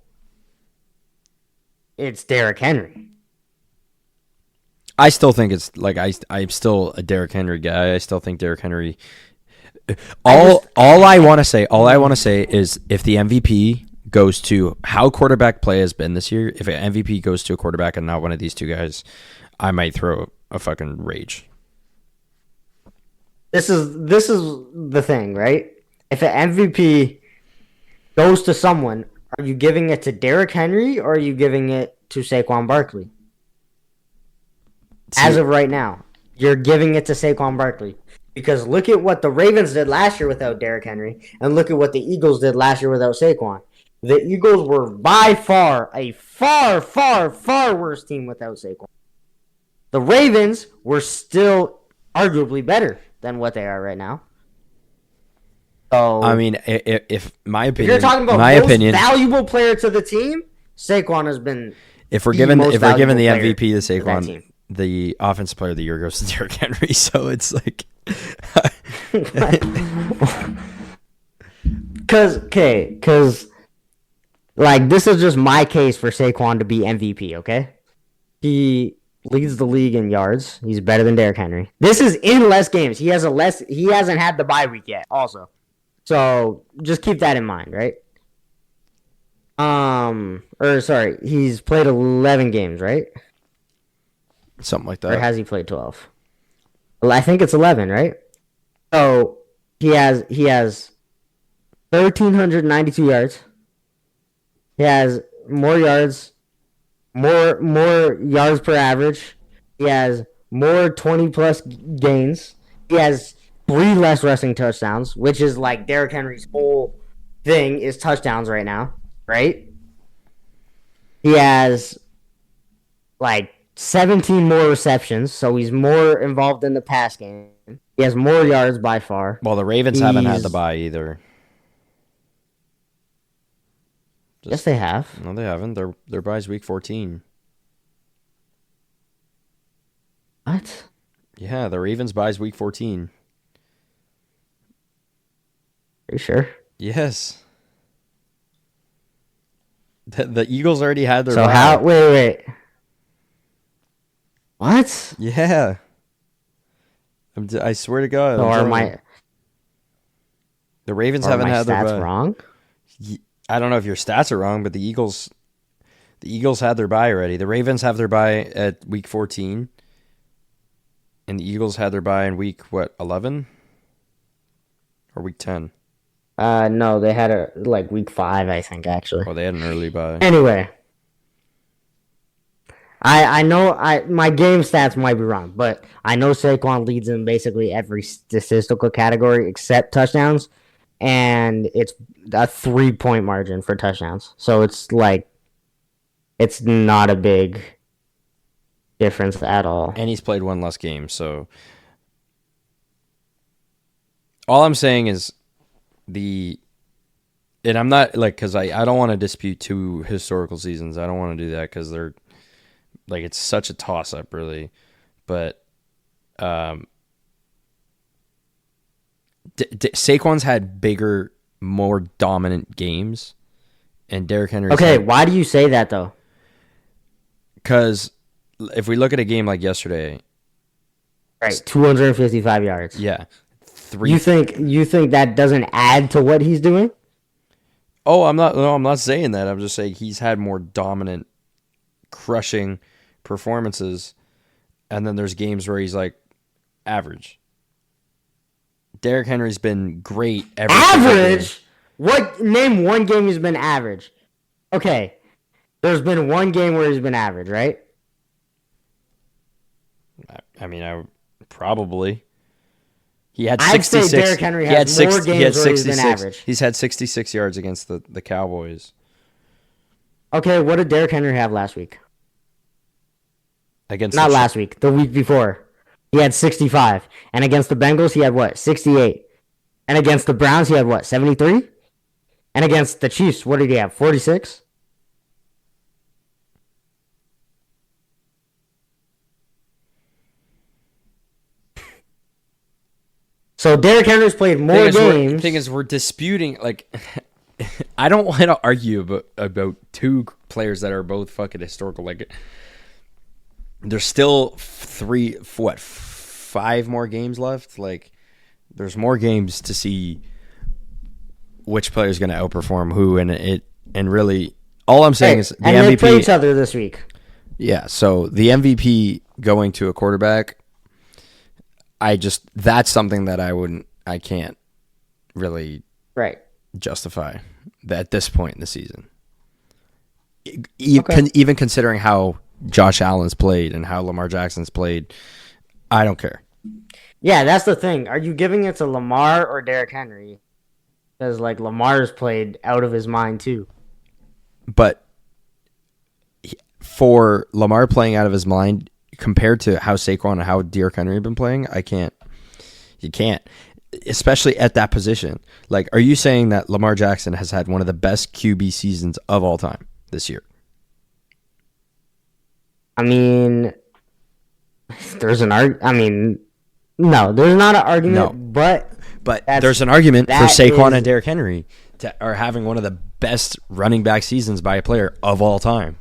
it's Derrick Henry. I still think it's, like, I'm still a Derrick Henry guy. I still think Derrick Henry. All I want to say is if the MVP goes to how quarterback play has been this year, if an MVP goes to a quarterback and not one of these two guys, I might throw a fucking rage. This is the thing, right? If an MVP goes to someone, are you giving it to Derrick Henry or are you giving it to Saquon Barkley? As of right now, you're giving it to Saquon Barkley. Because look at what the Ravens did last year without Derrick Henry, and look at what the Eagles did last year without Saquon. The Eagles were by far a far, far, far worse team without Saquon. The Ravens were still arguably better than what they are right now. So, I mean, if my opinion, if you're talking about valuable player to the team, Saquon has been. If we're giving the MVP to Saquon, the offensive player of the year goes to Derrick Henry. So it's like, because. Like, this is just my case for Saquon to be MVP, okay? He leads the league in yards. He's better than Derrick Henry. This is in less games. He hasn't had the bye week yet, also. So, just keep that in mind, right? He's played 11 games, right? Something like that. Or has he played 12? Well, I think it's 11, right? So, he has 1,392 yards. He has more yards, more yards per average. He has more 20-plus gains. He has 3 less rushing touchdowns, which is like Derrick Henry's whole thing is touchdowns right now, right? He has like 17 more receptions, so he's more involved in the pass game. He has more yards by far. Well, the Ravens haven't had the bye either. Yes, they have. No, they haven't. Their bye's week 14. What? Yeah, the Ravens bye's week 14. Are you sure? Yes. The Eagles already had their bye. So how? Wait. What? Yeah. I swear to God. The Ravens haven't had their bye. Are my stats wrong? I don't know if your stats are wrong, but the Eagles had their bye already. The Ravens have their bye at week 14, and the Eagles had their bye in week 11 or week 10. No, they had week 5, I think, actually. Oh, they had an early bye. Anyway, I know my game stats might be wrong, but I know Saquon leads in basically every statistical category except touchdowns. And it's a 3-point margin for touchdowns. So it's like It's not a big difference at all. And he's played one less game, so all I'm saying is and I'm not like, because I don't want to dispute two historical seasons. I don't want to do that because they're like, it's such a toss up, really. But Saquon's had bigger, more dominant games, and Derrick Henry. Okay, why do you say that though? Because if we look at a game like yesterday, right, 255 yards. Yeah, you think that doesn't add to what he's doing? Oh, I'm not saying that. I'm just saying he's had more dominant, crushing performances, and then there's games where he's like average. Derrick Henry's been great every average. What? Name one game he's been average. Okay, there's been one game where he's been average, right? I mean, I probably. He had 66. I'd say Derrick Henry has more games where he's been average. He's had 66 yards against the Cowboys. Okay, what did Derrick Henry have last week? Not last week, the week before. He had 65. And against the Bengals, he had what? 68. And against the Browns, he had what? 73? And against the Chiefs, what did he have? 46? So Derrick Henry's played more games. The thing is, we're disputing, like, I don't want to argue about two players that are both fucking historical. Like, there's still 5 more games left. Like, there's more games to see which player is going to outperform who, and really, all I'm saying is the MVP. They play each other this week. Yeah, so the MVP going to a quarterback, that's something that I can't really justify at this point in the season. Even considering how Josh Allen's played and how Lamar Jackson's played, I don't care. Yeah, that's the thing. Are you giving it to Lamar or Derrick Henry? Because like Lamar's played out of his mind too. But for Lamar playing out of his mind compared to how Saquon and how Derrick Henry have been playing, you can't, especially at that position. Like, are you saying that Lamar Jackson has had one of the best QB seasons of all time this year? I mean, there's an argument. I mean, no, there's not an argument, but there's an argument for Saquon and Derrick Henry are having one of the best running back seasons by a player of all time.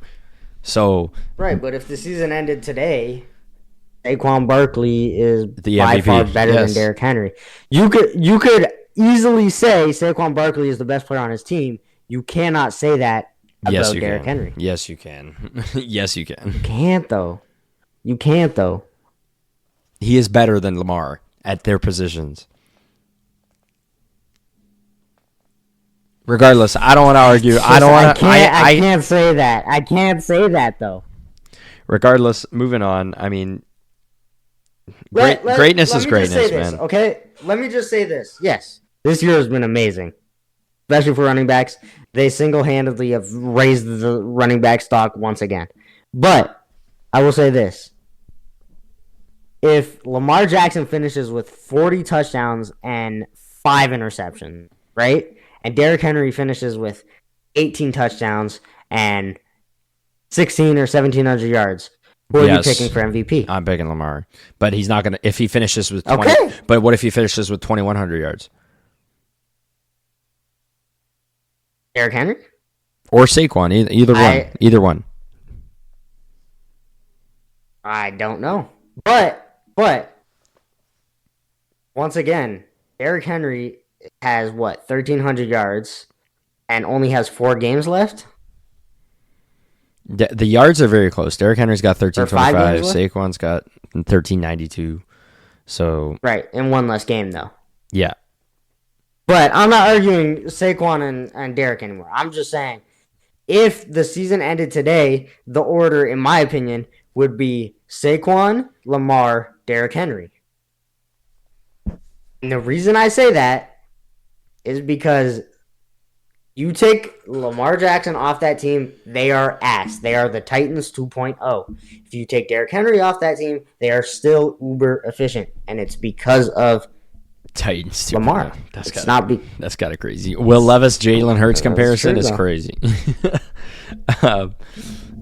So right, but if the season ended today, Saquon Barkley is the by MVP. Far better than Derrick Henry. You could easily say Saquon Barkley is the best player on his team. You cannot say that about Derrick Henry. Yes, you can. Yes, you can. You can't though. He is better than Lamar at their positions. Regardless, I don't want to argue. I can't say that. I can't say that though. Regardless, moving on. I mean, greatness is greatness, man. Okay, let me just say this. Yes, this year has been amazing, especially for running backs. They single-handedly have raised the running back stock once again. But I will say this: if Lamar Jackson finishes with 40 touchdowns and 5 interceptions, right? And Derrick Henry finishes with 18 touchdowns and 16 or 1,700 yards. Who are you picking for MVP? I'm picking Lamar. But he's not going to... If he finishes with 20... Okay. But what if he finishes with 2,100 yards? Derrick Henry? Or Saquon. Either one. I don't know. But once again, Derrick Henry has 1,300 yards and only has 4 games left. The yards are very close. Derrick Henry's got 1,325. Saquon's got 1,392. So right, in one less game though. Yeah. But I'm not arguing Saquon and Derrick anymore. I'm just saying, if the season ended today, the order, in my opinion, would be Saquon, Lamar, Derrick Henry. And the reason I say that is because You take Lamar Jackson off that team, they are ass. They are the Titans 2.0. If you take Derrick Henry off that team, they are still uber efficient, and it's because of Titans 2.0. Lamar. That's kind of crazy. Will Levis Jalen Hurts comparison is though. crazy.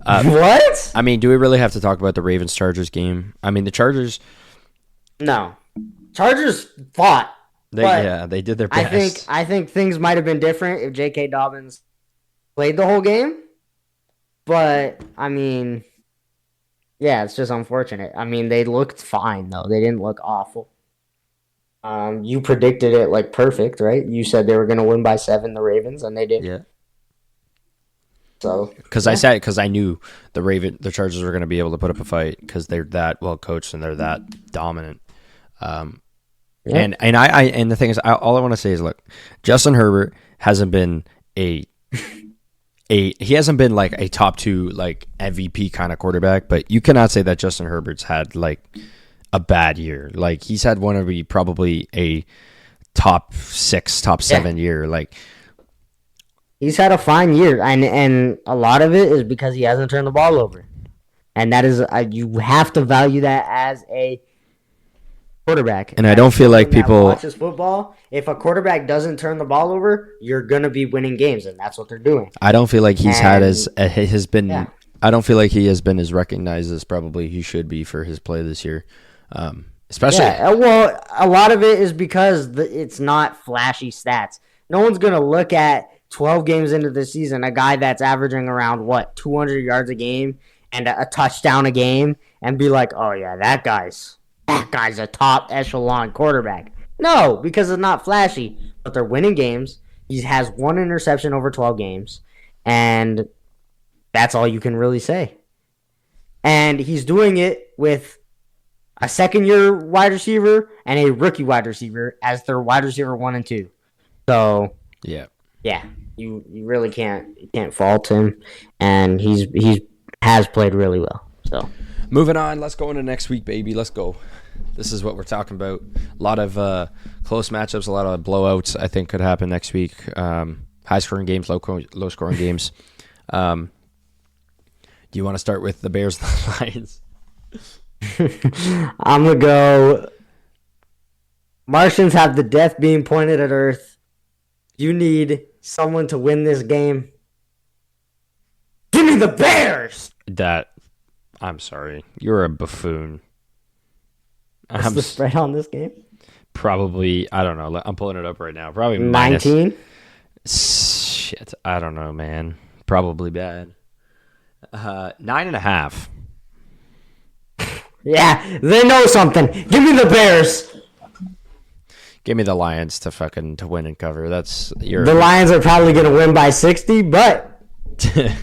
What? I mean, do we really have to talk about the Ravens Chargers game? I mean, the Chargers. No, Chargers fought. They did their best. I think things might have been different if J.K. Dobbins played the whole game. But I mean, yeah, it's just unfortunate. I mean, they looked fine though. They didn't look awful. You predicted it like perfect, right? You said they were going to win by 7, the Ravens, and they did. Yeah. So, because I knew the Chargers were going to be able to put up a fight because they're that well coached and they're that dominant. And the thing is, all I want to say is, look, Justin Herbert hasn't been he hasn't been like a top 2 like MVP kind of quarterback, but you cannot say that Justin Herbert's had like a bad year. Like he's had one of probably a top 6, top 7 year. Like he's had a fine year, and a lot of it is because he hasn't turned the ball over, and that is you have to value that as a quarterback. And I don't feel like people watches football. If a quarterback doesn't turn the ball over, you're gonna be winning games, and that's what they're doing. I don't feel like I don't feel like he has been as recognized as probably he should be for his play this year. Especially, well, a lot of it is because it's not flashy stats. No one's gonna look at 12 games into the season a guy that's averaging around 200 yards a game and a touchdown a game and be like, oh yeah, that guy's a top echelon quarterback. No, because it's not flashy, but they're winning games. He has 1 interception over 12 games, and that's all you can really say. And he's doing it with a second-year wide receiver and a rookie wide receiver as their wide receiver 1 and 2. So yeah, you really can't fault him, and he has played really well. So moving on, let's go into next week, baby. Let's go. This is what we're talking about. A lot of close matchups, a lot of blowouts. I think could happen next week. High-scoring games, low-scoring games. Do you want to start with the Bears and the Lions? I'm going to go. Martians have the death beam pointed at Earth. You need someone to win this game. Give me the Bears! I'm sorry. You're a buffoon. What's the spread on this game? Probably, I don't know. I'm pulling it up right now. Probably 19? Shit, I don't know, man. Probably bad. 9.5. Yeah, they know something. Give me the Bears. Give me the Lions to win and cover. The Lions are probably going to win by 60, but the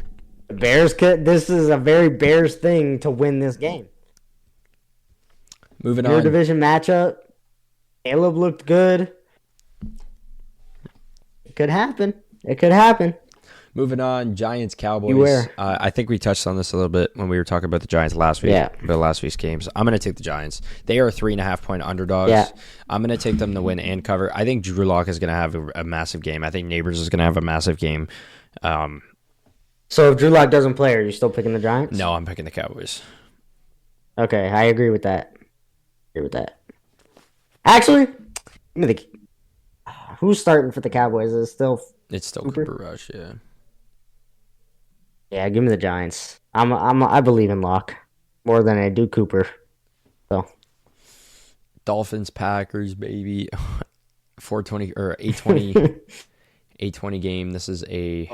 Bears could. This is a very Bears thing to win this game. Moving on. Your division matchup. Caleb looked good. It could happen. Moving on, Giants, Cowboys. I think we touched on this a little bit when we were talking about the Giants last week. Yeah. The last week's games. I'm going to take the Giants. They are 3.5-point underdogs. Yeah. I'm going to take them to win and cover. I think Drew Lock is going to have a massive game. I think Neighbors is going to have a massive game. So if Drew Lock doesn't play, are you still picking the Giants? No, I'm picking the Cowboys. Okay, I agree with that. Actually, who's starting for the Cowboys? It's still Cooper Rush, yeah. Yeah, give me the Giants. I believe in Locke more than I do Cooper. So Dolphins, Packers, baby. 4:20 or 8:20 8:20 game. These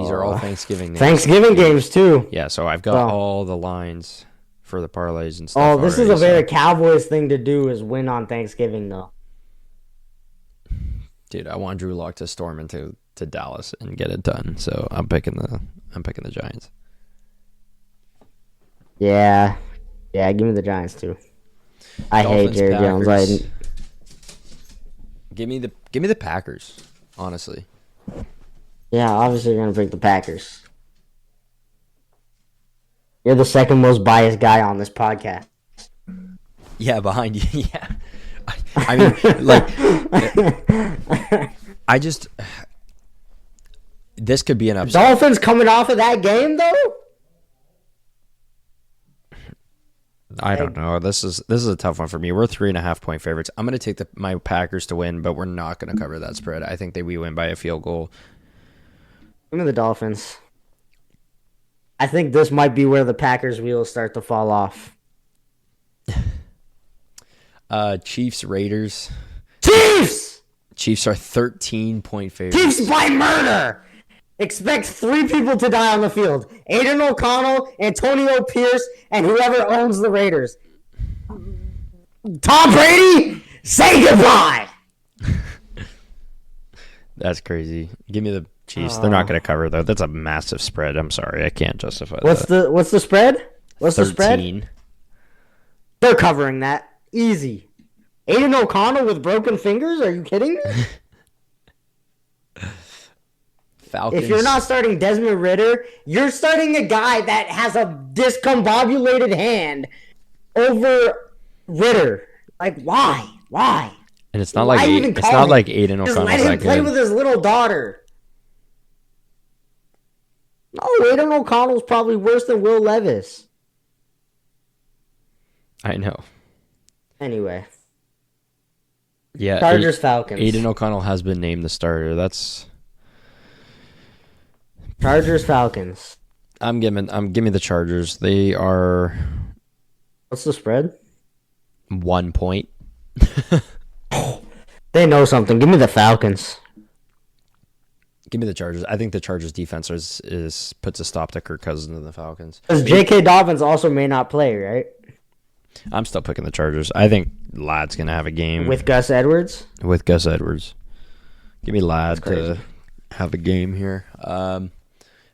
are all Thanksgiving names. Thanksgiving games too. Yeah, so I've got all the lines for the parlays and stuff. This is a very Cowboys thing to do, is win on Thanksgiving though. Dude, I want Drew Lock to storm into Dallas and get it done. So I'm picking the Giants. Yeah, give me the Giants too. I hate Jerry Jones. Give me the Packers, honestly. Yeah, obviously you're gonna pick the Packers. You're the second most biased guy on this podcast. Yeah, behind you. Yeah. I mean, like, This could be an upset. Dolphins coming off of that game, though? I don't know. This is a tough one for me. We're 3.5-point favorites. I'm going to take my Packers to win, but we're not going to cover that spread. I think we win by a field goal. Give me the Dolphins. I think this might be where the Packers' wheels start to fall off. Chiefs, Raiders. Chiefs! Chiefs are 13-point favorites. Chiefs by murder! Expect 3 people to die on the field. Aiden O'Connell, Antonio Pierce, and whoever owns the Raiders. Tom Brady, say goodbye! That's crazy. Give me the Chiefs. They're not going to cover, though. That's a massive spread. I'm sorry. I can't justify What's that. What's the spread? What's 13. the spread? They're covering that. Easy. Aiden O'Connell with broken fingers? Are you kidding me? Falcons. If you're not starting Desmond Ridder, you're starting a guy that has a discombobulated hand over Ridder. Like, why? Why? And it's not like Aiden O'Connell's Just let him that play good. with his little daughter. No, Aiden O'Connell's probably worse than Will Levis. I know. Anyway. Yeah. Chargers, Falcons. Aiden O'Connell has been named the starter. That's Chargers, Falcons. I'm giving the Chargers. They are What's the spread? 1 point. They know something. Give me the Falcons. Give me the Chargers. I think the Chargers defense is puts a stop to Kirk Cousins and the Falcons. Because J.K. Dobbins also may not play, right? I'm still picking the Chargers. I think Ladd's gonna have a game With Gus Edwards. With Gus Edwards. Give me Ladd to have a game here.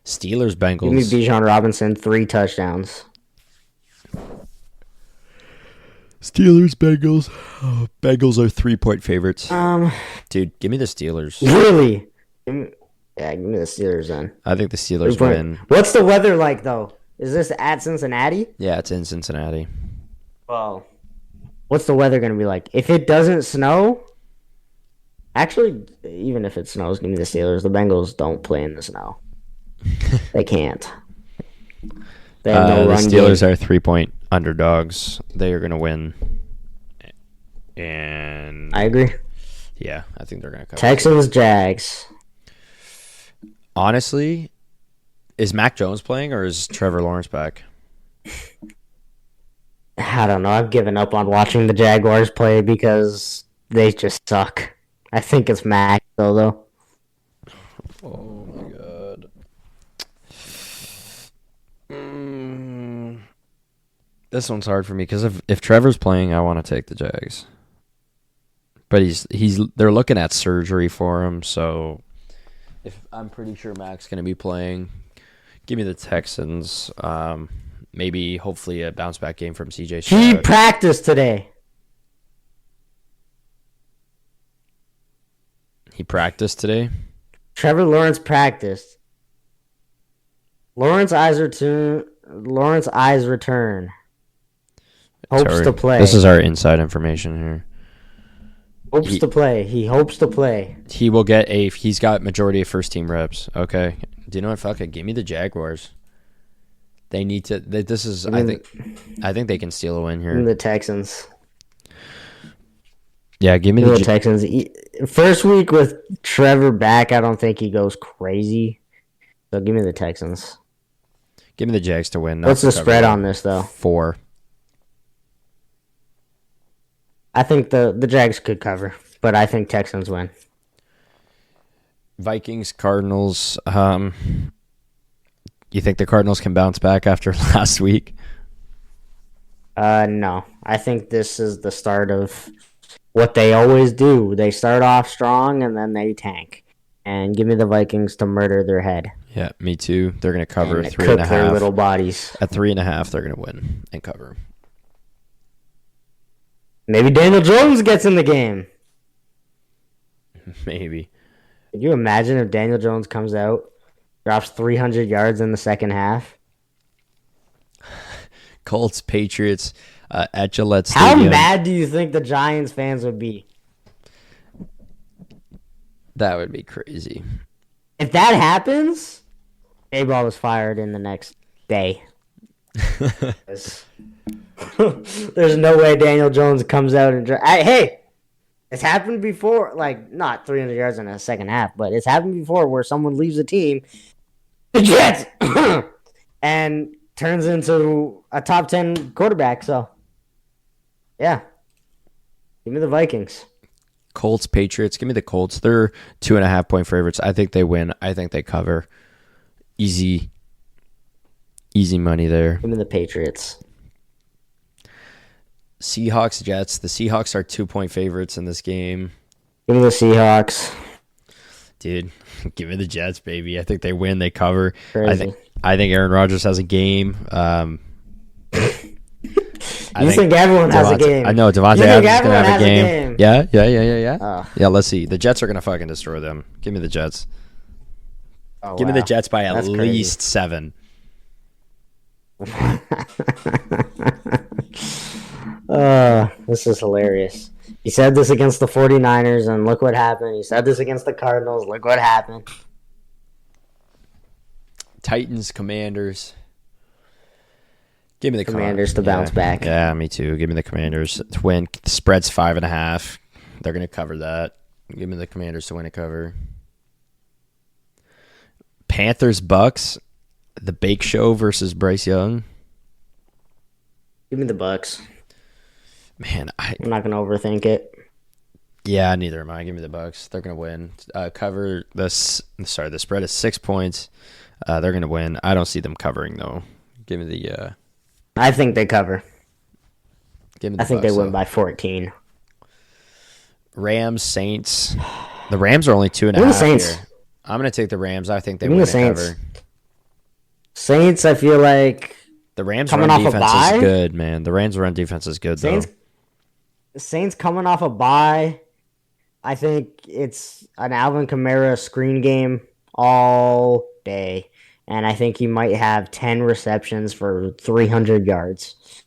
Steelers, Bengals. Give me Bijan Robinson 3 touchdowns. Steelers, Bengals. Oh, Bengals are 3-point favorites. Dude, give me the Steelers. Really? Give me the Steelers then. I think the Steelers win. What's the weather like though? Is this at Cincinnati? Yeah, it's in Cincinnati. Well, what's the weather going to be like? If it doesn't snow, actually, even if it snows, give me the Steelers. The Bengals don't play in the snow. They can't. They have no run the Steelers game. are 3-point underdogs. They are going to win. And I agree. Yeah, I think they're going to cover. Texans, Jags. Honestly, is Mac Jones playing or is Trevor Lawrence back? I don't know. I've given up on watching the Jaguars play because they just suck. I think it's Mac, though. Oh, my God. This one's hard for me because if Trevor's playing, I want to take the Jags. But they're looking at surgery for him, so if I'm pretty sure Mac's going to be playing. Give me the Texans. Maybe, hopefully, a bounce back game from CJ Stroud. He practiced today. He practiced today? Trevor Lawrence practiced. Lawrence eyes return. Hopes to play. This is our inside information here. Hopes to play. He hopes to play. He will get he's got majority of first team reps. Okay. Do you know what? Fuck it. Give me the Jaguars. They need to. I think they can steal a win here. The Texans. Yeah, give me the Texans. First week with Trevor back, I don't think he goes crazy. So give me the Texans. Give me the Jags to win. What's the spread on this though? 4. I think the Jags could cover, but I think Texans win. Vikings, Cardinals. You think the Cardinals can bounce back after last week? No. I think this is the start of what they always do. They start off strong and then they tank. And give me the Vikings to murder their head. Yeah, me too. They're going to cover and 3.5. Cook their little bodies. At 3.5, they're going to win and cover. Maybe Daniel Jones gets in the game. Maybe. Could you imagine if Daniel Jones comes out, drops 300 yards in the second half? Colts, Patriots at Gillette Stadium. How mad do you think the Giants fans would be? That would be crazy. if that happens, A-Ball was fired in the next day. There's no way Daniel Jones comes out and hey, it's happened before, like not 300 yards in a second half, but it's happened before where someone leaves a team, the Jets, and turns into a top 10 quarterback. So, yeah, give me the Vikings. Colts, Patriots. Give me the Colts. They're 2.5-point favorites. I think they win. I think they cover. Easy money there. Give me the Patriots. Seahawks, Jets. The Seahawks are 2-point favorites in this game. Give me the Seahawks. Dude, give me the Jets, baby. I think they win. They cover. Crazy. I think Aaron Rodgers has a game. You think everyone has a game? I know Devontae Adams is gonna have a game. Yeah. Yeah, let's see. The Jets are gonna fucking destroy them. Give me the Jets. Oh, Give me the Jets by at least 7. This is hilarious. He said this against the 49ers, and look what happened. He said this against the Cardinals. Look what happened. Titans, Commanders. Give me the Commanders to bounce back. Yeah, me too. Give me the Commanders to win. The spread's 5.5. They're going to cover that. Give me the Commanders to win a cover. Panthers, Bucks. The Bake Show versus Bryce Young. Give me the Bucks. Man, I'm not going to overthink it. Yeah, neither am I. Give me the Bucks. They're going to win. Cover this. Sorry, the spread is 6 points. They're going to win. I don't see them covering though. Give me the. I think they cover. Give me the I think Bucks, they win by 14. Rams, Saints. The Rams are only 2.5 the Saints. here. I'm going to take the Rams. I think they win the cover. Saints, I feel like the Rams coming run off defense a bye, is good, man. The Rams run defense is good, though. Saints coming off a bye. I think it's an Alvin Kamara screen game all day. And I think he might have 10 receptions for 300 yards.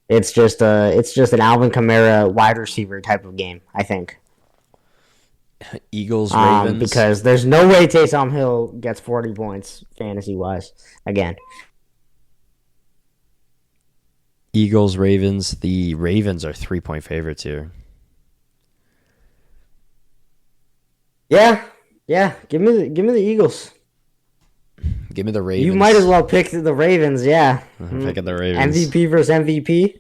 It's just an Alvin Kamara wide receiver type of game, I think. Eagles, Ravens. Because there's no way Taysom Hill gets 40 points fantasy-wise again. Eagles, Ravens. The Ravens are 3-point favorites here. Yeah. Give me the Eagles. Give me the Ravens. You might as well pick the Ravens, yeah. I'm picking the Ravens. MVP versus MVP.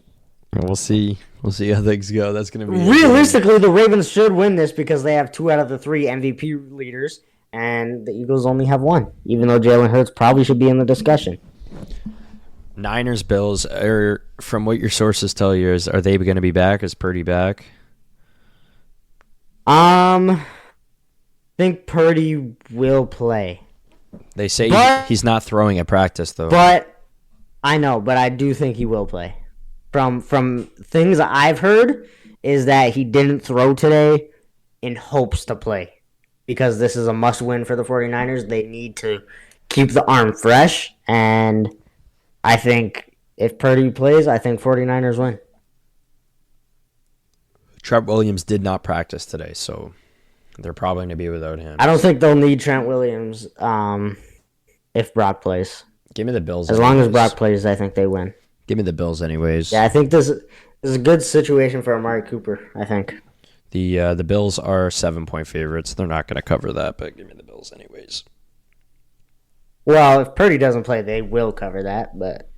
We'll see. We'll see how things go. That's going to be realistically, the Ravens should win this because they have 2 out of the 3 MVP leaders, and the Eagles only have 1. Even though Jalen Hurts probably should be in the discussion. Niners, Bills. From what your sources tell you, are they going to be back? Is Purdy back? I think Purdy will play. They say he's not throwing at practice, though. But I know, but I do think he will play. From things I've heard is that he didn't throw today in hopes to play. Because this is a must-win for the 49ers. They need to keep the arm fresh. And I think if Purdy plays, I think 49ers win. Trent Williams did not practice today, so they're probably going to be without him. I don't think they'll need Trent Williams if Brock plays. Give me the Bills. As long as Brock plays, I think they win. Give me the Bills anyways. Yeah, I think this is a good situation for Amari Cooper, I think. The Bills are 7-point favorites. They're not going to cover that, but give me the Bills anyways. Well, if Purdy doesn't play, they will cover that, but...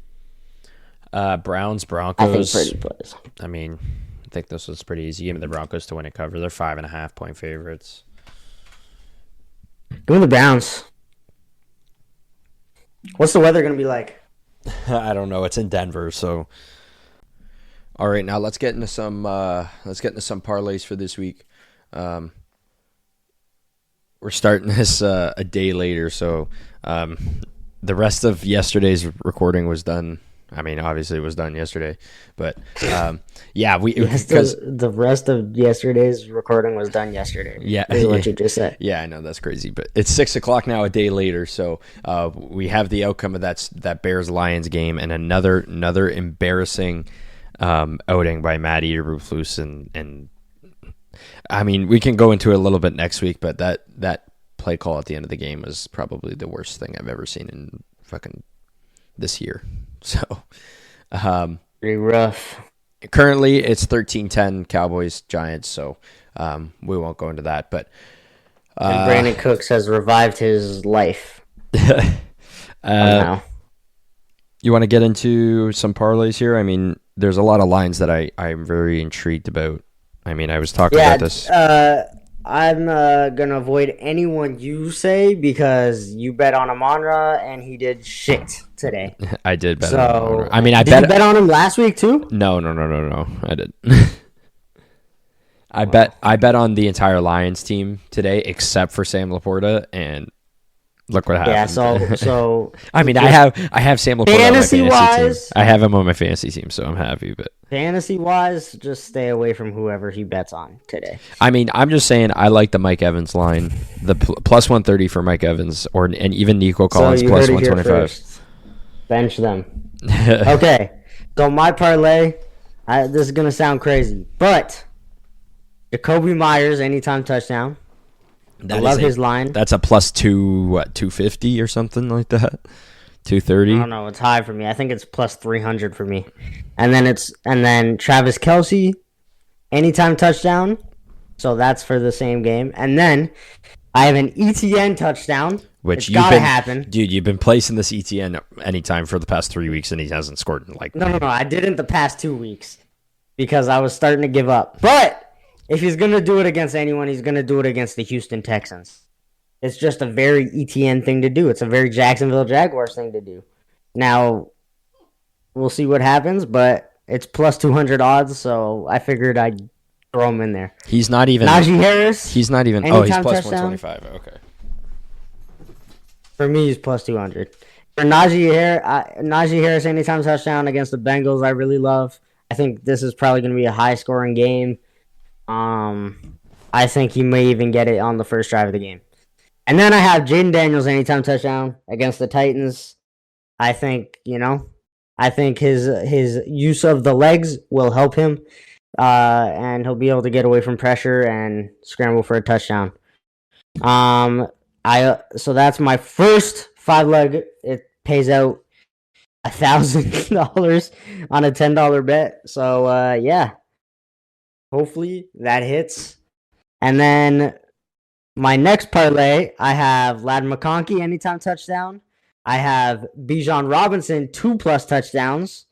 Browns, Broncos. I think Purdy plays. I mean, I think this was pretty easy. Give me the Broncos to win a cover. They're 5.5-point favorites. Give me the Browns. What's the weather going to be like? I don't know. It's in Denver, so. All right, now let's get into some parlays for this week. We're starting this a day later, so the rest of yesterday's recording was done. I mean, obviously it was done yesterday, but because the rest of yesterday's recording was done yesterday. Yeah, is what you just said. Yeah, I know that's crazy, but it's 6:00 now, a day later. So we have the outcome of that Bears Lions game and another embarrassing outing by Matty Eberflus, and I mean we can go into it a little bit next week, but that play call at the end of the game was probably the worst thing I've ever seen in fucking this year. So, pretty rough. Currently, it's 13-10 Cowboys Giants. So we won't go into that. But and Brandon Cooks has revived his life. You want to get into some parlays here? I mean, there's a lot of lines that I'm very intrigued about. I mean, I was talking about this. I'm going to avoid anyone you say because you bet on Amon-Ra and he did shit today. I did bet on Amon-Ra. I mean, did you bet on him last week too? No. I didn't. I bet on the entire Lions team today except for Sam Laporta, and look what happened. Yeah, so I mean, I have Sam Laporta on my fantasy team. I have him on my fantasy team, so I'm happy. But fantasy-wise, just stay away from whoever he bets on today. I mean, I'm just saying I like the Mike Evans line, the plus 130 for Mike Evans, and even Nico Collins plus 125. Bench them. Okay, so my parlay, this is going to sound crazy, but Jacoby Myers, anytime touchdown. I love his line. That's a plus 250 or something like that? 230? I don't know. It's high for me. I think it's plus 300 for me. And then Travis Kelce, anytime touchdown. So that's for the same game. And then I have an ETN touchdown. Which it's gotta happen. Dude, you've been placing this ETN anytime for the past 3 weeks and he hasn't scored in like... No. I didn't the past 2 weeks because I was starting to give up. But if he's going to do it against anyone, he's going to do it against the Houston Texans. It's just a very ETN thing to do. It's a very Jacksonville Jaguars thing to do. Now, we'll see what happens, but it's plus 200 odds, so I figured I'd throw him in there. He's not even... Najee Harris. He's not even... Oh, he's plus touchdown. 125. Okay. For me, he's plus 200. For Najee Harris, anytime touchdown against the Bengals, I really love. I think this is probably going to be a high-scoring game. I think he may even get it on the first drive of the game. And then I have Jaden Daniels anytime touchdown against the Titans. I think, his use of the legs will help him. And he'll be able to get away from pressure and scramble for a touchdown. So that's my first 5-leg. It pays out $1,000 on a $10 bet. So, yeah. Hopefully that hits. And then my next parlay, I have Ladd McConkey anytime touchdown. I have Bijan Robinson 2+ touchdowns.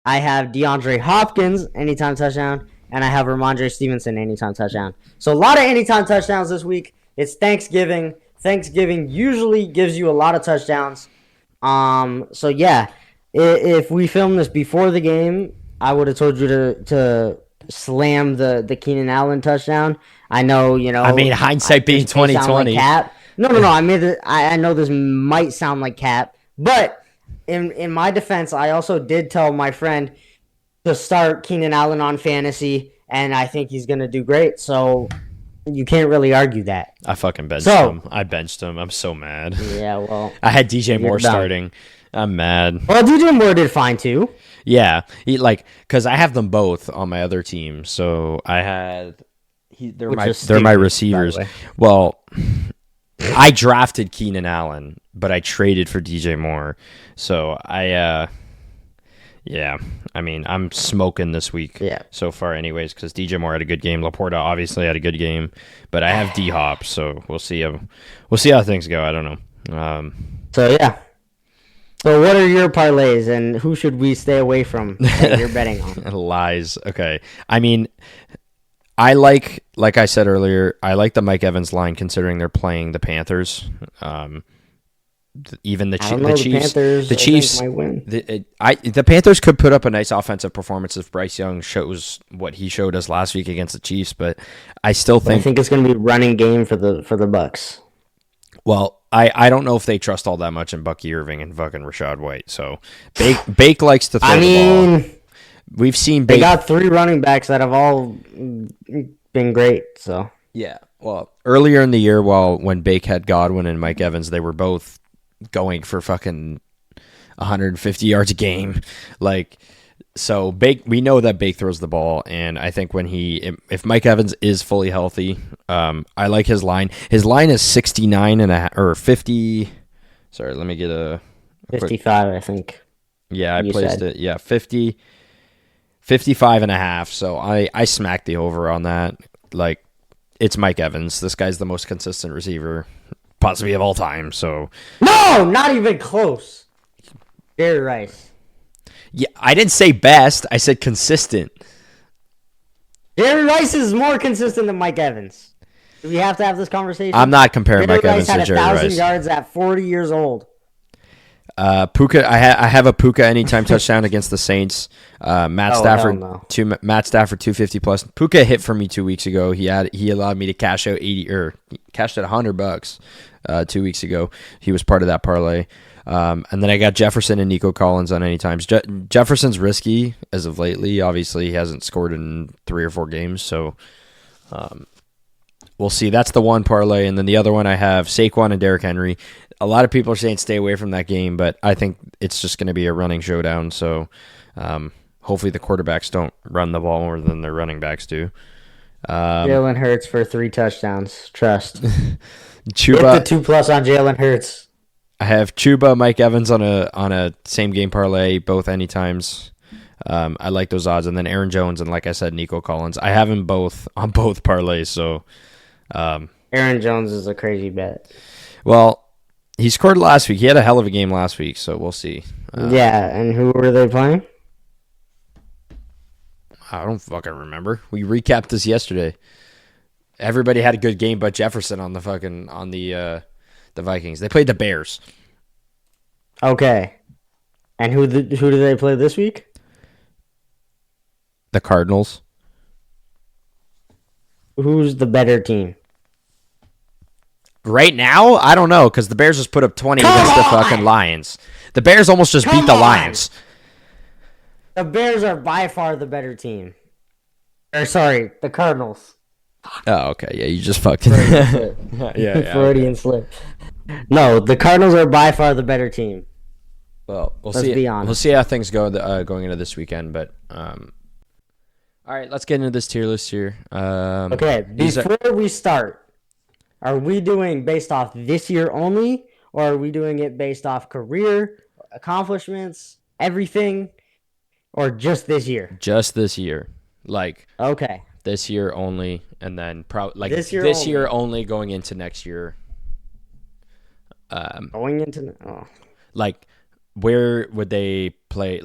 I have DeAndre Hopkins anytime touchdown. And I have Ramondre Stevenson anytime touchdown. So a lot of anytime touchdowns this week. It's Thanksgiving. Thanksgiving usually gives you a lot of touchdowns. So yeah, if we filmed this before the game, I would have told you to slam the Keenan Allen touchdown. I know, I mean, hindsight being 2020. Like no. I know this might sound like cap, but in my defense, I also did tell my friend to start Keenan Allen on fantasy, and I think he's gonna do great. So you can't really argue that. I fucking benched him. I benched him. I'm so mad. Yeah, well, I had DJ Moore starting. I'm mad. Well, DJ Moore did fine too. Yeah, because I have them both on my other team. So I had they're my receivers. Well, I drafted Keenan Allen, but I traded for DJ Moore. So yeah, I mean, I'm smoking this week so far anyways because DJ Moore had a good game. Laporta obviously had a good game, but I have D-Hop, so we'll see how things go. I don't know. So yeah. So what are your parlays, and who should we stay away from that you're betting on? Lies. Okay. I mean, I like I said earlier, I like the Mike Evans line considering they're playing the Panthers. Even the Chiefs, the Chiefs might win. The Panthers could put up a nice offensive performance if Bryce Young shows what he showed us last week against the Chiefs, but I think it's going to be a running game for the Bucks. Well, I don't know if they trust all that much in Bucky Irving and fucking Rachaad White. So Bake likes to throw the ball. We've seen Bake. They got 3 running backs that have all been great. So yeah. Well, earlier in the year, when Bake had Godwin and Mike Evans, they were both going for fucking 150 yards a game. Like So we know that Bake throws the ball, and I think if Mike Evans is fully healthy, I like his line. His line is 69 and a half, or 50. Sorry, let me get a 55, I think. Yeah, I placed it. Yeah, 50, 55 and a half. So I smacked the over on that. Like, it's Mike Evans. This guy's the most consistent receiver possibly of all time. So no, not even close. Jerry Rice. Yeah, I didn't say best. I said consistent. Jerry Rice is more consistent than Mike Evans. Do we have to have this conversation? I'm not comparing Mike Evans to Jerry Rice. Jerry Rice had 1,000 yards at 40 years old. Puka, I have a Puka anytime touchdown against the Saints. Matt Stafford, Matt Stafford 250 plus. Puka hit for me 2 weeks ago. He allowed me to cash out cashed out $100 2 weeks ago. He was part of that parlay. And then I got Jefferson and Nico Collins on any times. Jefferson's risky as of lately. Obviously, he hasn't scored in 3 or 4 games, so we'll see. That's the one parlay, and then the other one I have Saquon and Derrick Henry. A lot of people are saying stay away from that game, but I think it's just going to be a running showdown. So hopefully the quarterbacks don't run the ball more than their running backs do. Jalen Hurts for 3 touchdowns. Trust. Chuba, hit the 2+ on Jalen Hurts. I have Chuba, Mike Evans on a same game parlay, both anytimes. I like those odds, and then Aaron Jones and, like I said, Nico Collins. I have them both on both parlays. So Aaron Jones is a crazy bet. Well, he scored last week. He had a hell of a game last week, so we'll see. Yeah, and who were they playing? I don't fucking remember. We recapped this yesterday. Everybody had a good game, but Jefferson on the Vikings. They played the Bears. Okay, and who do they play this week? The Cardinals. Who's the better team? Right now, I don't know, because the Bears just put up 20 against the fucking Lions. The Bears almost just beat the Lions. The Bears are by far the better team. Or sorry, the Cardinals. Oh, okay. Yeah, you just fucked it. yeah. Freudian slip. No, the Cardinals are by far the better team. Well, Let's be honest. We'll see how things go going into this weekend. But all right, let's get into this tier list here. Okay, before we start, are we doing based off this year only, or are we doing it based off career, accomplishments, everything, or just this year? Just this year. Okay. This year only, and then this year only going into next year. Going into where would they play?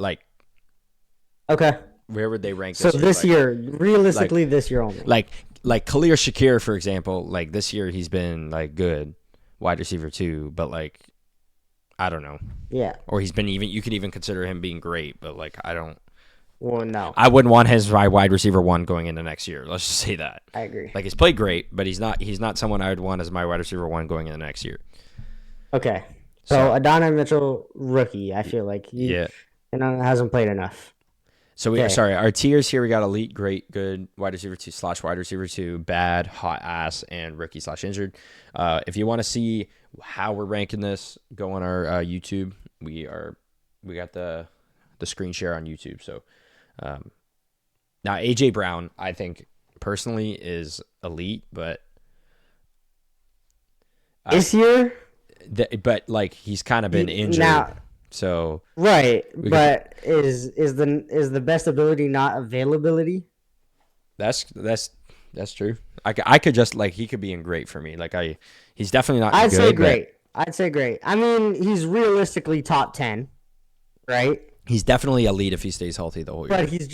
Okay. Where would they rank? So this year, realistically, this year only. Like Khalil Shakir, for example. This year he's been good wide receiver 2, but I don't know. Yeah. Or he's been you could even consider him being great, but I don't. Well, no. I wouldn't want his wide receiver 1 going into next year. Let's just say that. I agree. He's played great, but he's not someone I would want as my wide receiver 1 going into next year. Okay. So Adonai Mitchell, rookie. I feel like he hasn't played enough. So our tiers here, we got elite, great, good, wide receiver 2 / wide receiver 2, bad, hot ass, and rookie / injured. If you want to see how we're ranking this, go on our YouTube. We got the screen share on YouTube. So now AJ Brown, I think personally is elite, but this year, but he's kind of been injured. Now, so right, but is the best ability not availability? That's true. I could just he could be in great for me. He's definitely not. I'd say great. I mean, he's realistically top 10, right? He's definitely elite if he stays healthy the whole year. But he's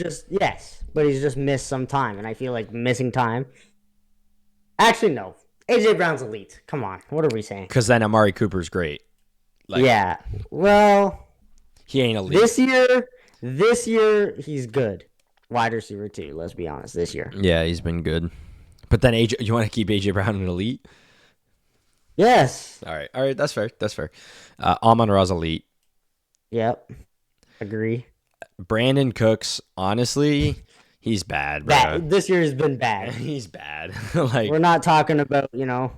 just missed some time, and I feel like missing time. Actually, no. AJ Brown's elite. Come on, what are we saying? Because then Amari Cooper's great. Yeah. Well, he ain't elite. This year he's good. Wide receiver 2, let's be honest, this year. Yeah, he's been good. But then you want to keep AJ Brown an elite? Yes. All right, that's fair. Amon-Ra's elite. Yep. Agree. Brandon Cooks, honestly, he's bad, bro. This year has been bad. He's bad. We're not talking about,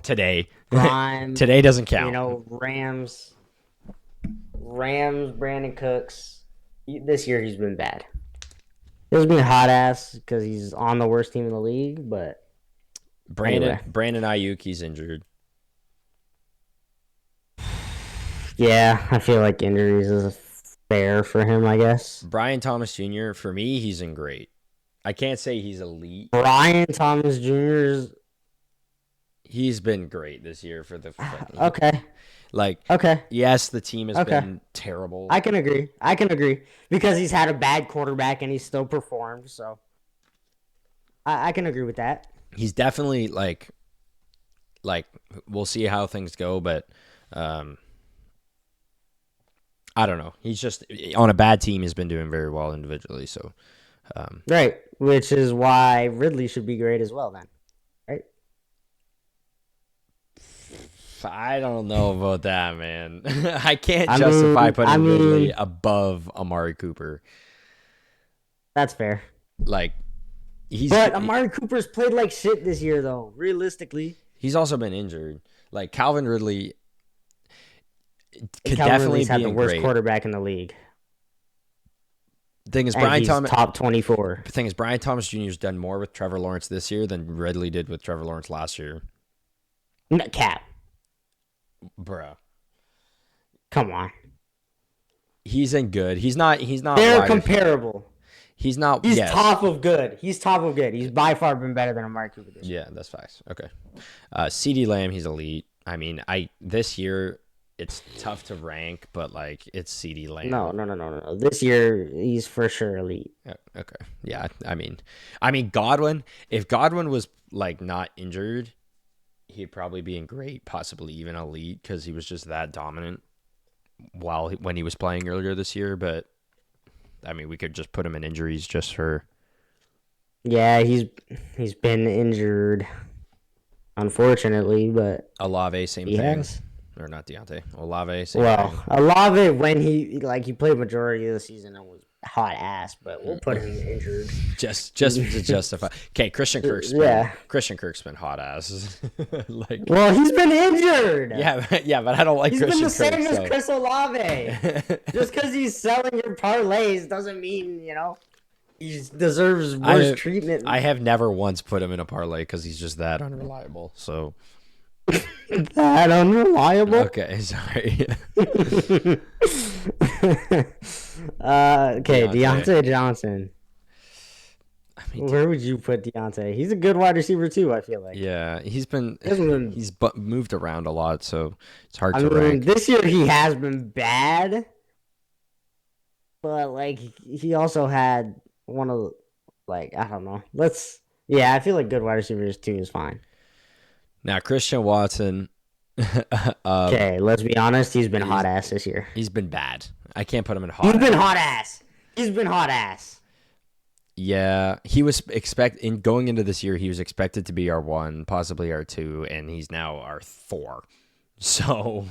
today. Prime. Today doesn't count. Rams, Brandon Cooks. This year he's been bad. It was being hot ass because he's on the worst team in the league. But Brandon anyway, Brandon Ayuk, he's injured. yeah, I feel like injuries is fair for him. I guess Brian Thomas Jr., for me, he's in great. I can't say he's elite. Brian Thomas Jr.'s He's been great this year for the okay. like. Okay. Yes, the team has Okay. been terrible. I can agree. I can agree because he's had a bad quarterback and he still performed. So I can agree with that. He's definitely like we'll see how things go, but um, I don't know. He's just on a bad team. He's been doing very well individually. So Right. Which is why Ridley should be great as well. Then. Right. I don't know about that, man. I can't I justify mean. I putting Ridley mean. above Amari Cooper. That's fair. Like he's But Amari Cooper's played like shit this year, though. Realistically, he's also been injured. Like Calvin Ridley could Calvin definitely Ridley's had be the in worst great. quarterback in the league, Thing is, and Brian he's Thomas. top 24. The thing is, Brian Thomas Jr. has done more with Trevor Lawrence this year than Ridley did with Trevor Lawrence last year. Cap. Bruh. Come on. He's in good. He's not. He's not. They're wide. comparable. He's not. He's yes. top of good. He's top of good. He's by far been better than Amari Cooper this year. Yeah, that's facts. Okay. CD Lamb, he's elite. I mean, this year it's tough to rank, but like it's CD Lamb. No. This year he's for sure elite. Okay. Yeah. I mean, Godwin. If Godwin was like not injured, he'd probably be in great, possibly even elite, because he was just that dominant when he was playing earlier this year. But I mean, we could just put him in injuries just for. Yeah, he's been injured, unfortunately, but Olave, same he thing. has. Or not Deontay. Olave, same Well, thing. Olave when he played majority of the season and was hot ass, but we'll put him injured. Just to justify. Okay, Christian Kirk's been hot ass. Like, well, he's been injured. yeah, but I don't like He's Christian been the same Kirk. as Chris Olave. Just because he's selling your parlays doesn't mean he deserves worse treatment. I have never once put him in a parlay because he's just that unreliable. So that unreliable. okay, sorry. Okay, Deontay Johnson. I mean, where would you put Deontay? He's a good wide receiver too. I feel like. Yeah, he's moved around a lot, so it's hard to rank. This year he has been bad, but like he also had one of I don't know. I feel like good wide receivers too is fine. Now Christian Watson. Okay, let's be honest. He's been hot ass this year. He's been bad. I can't put him in hot. He's been hot ass. He's been hot ass. Yeah, he was going into this year. He was expected to be our 1, possibly our 2, and he's now our 4. So,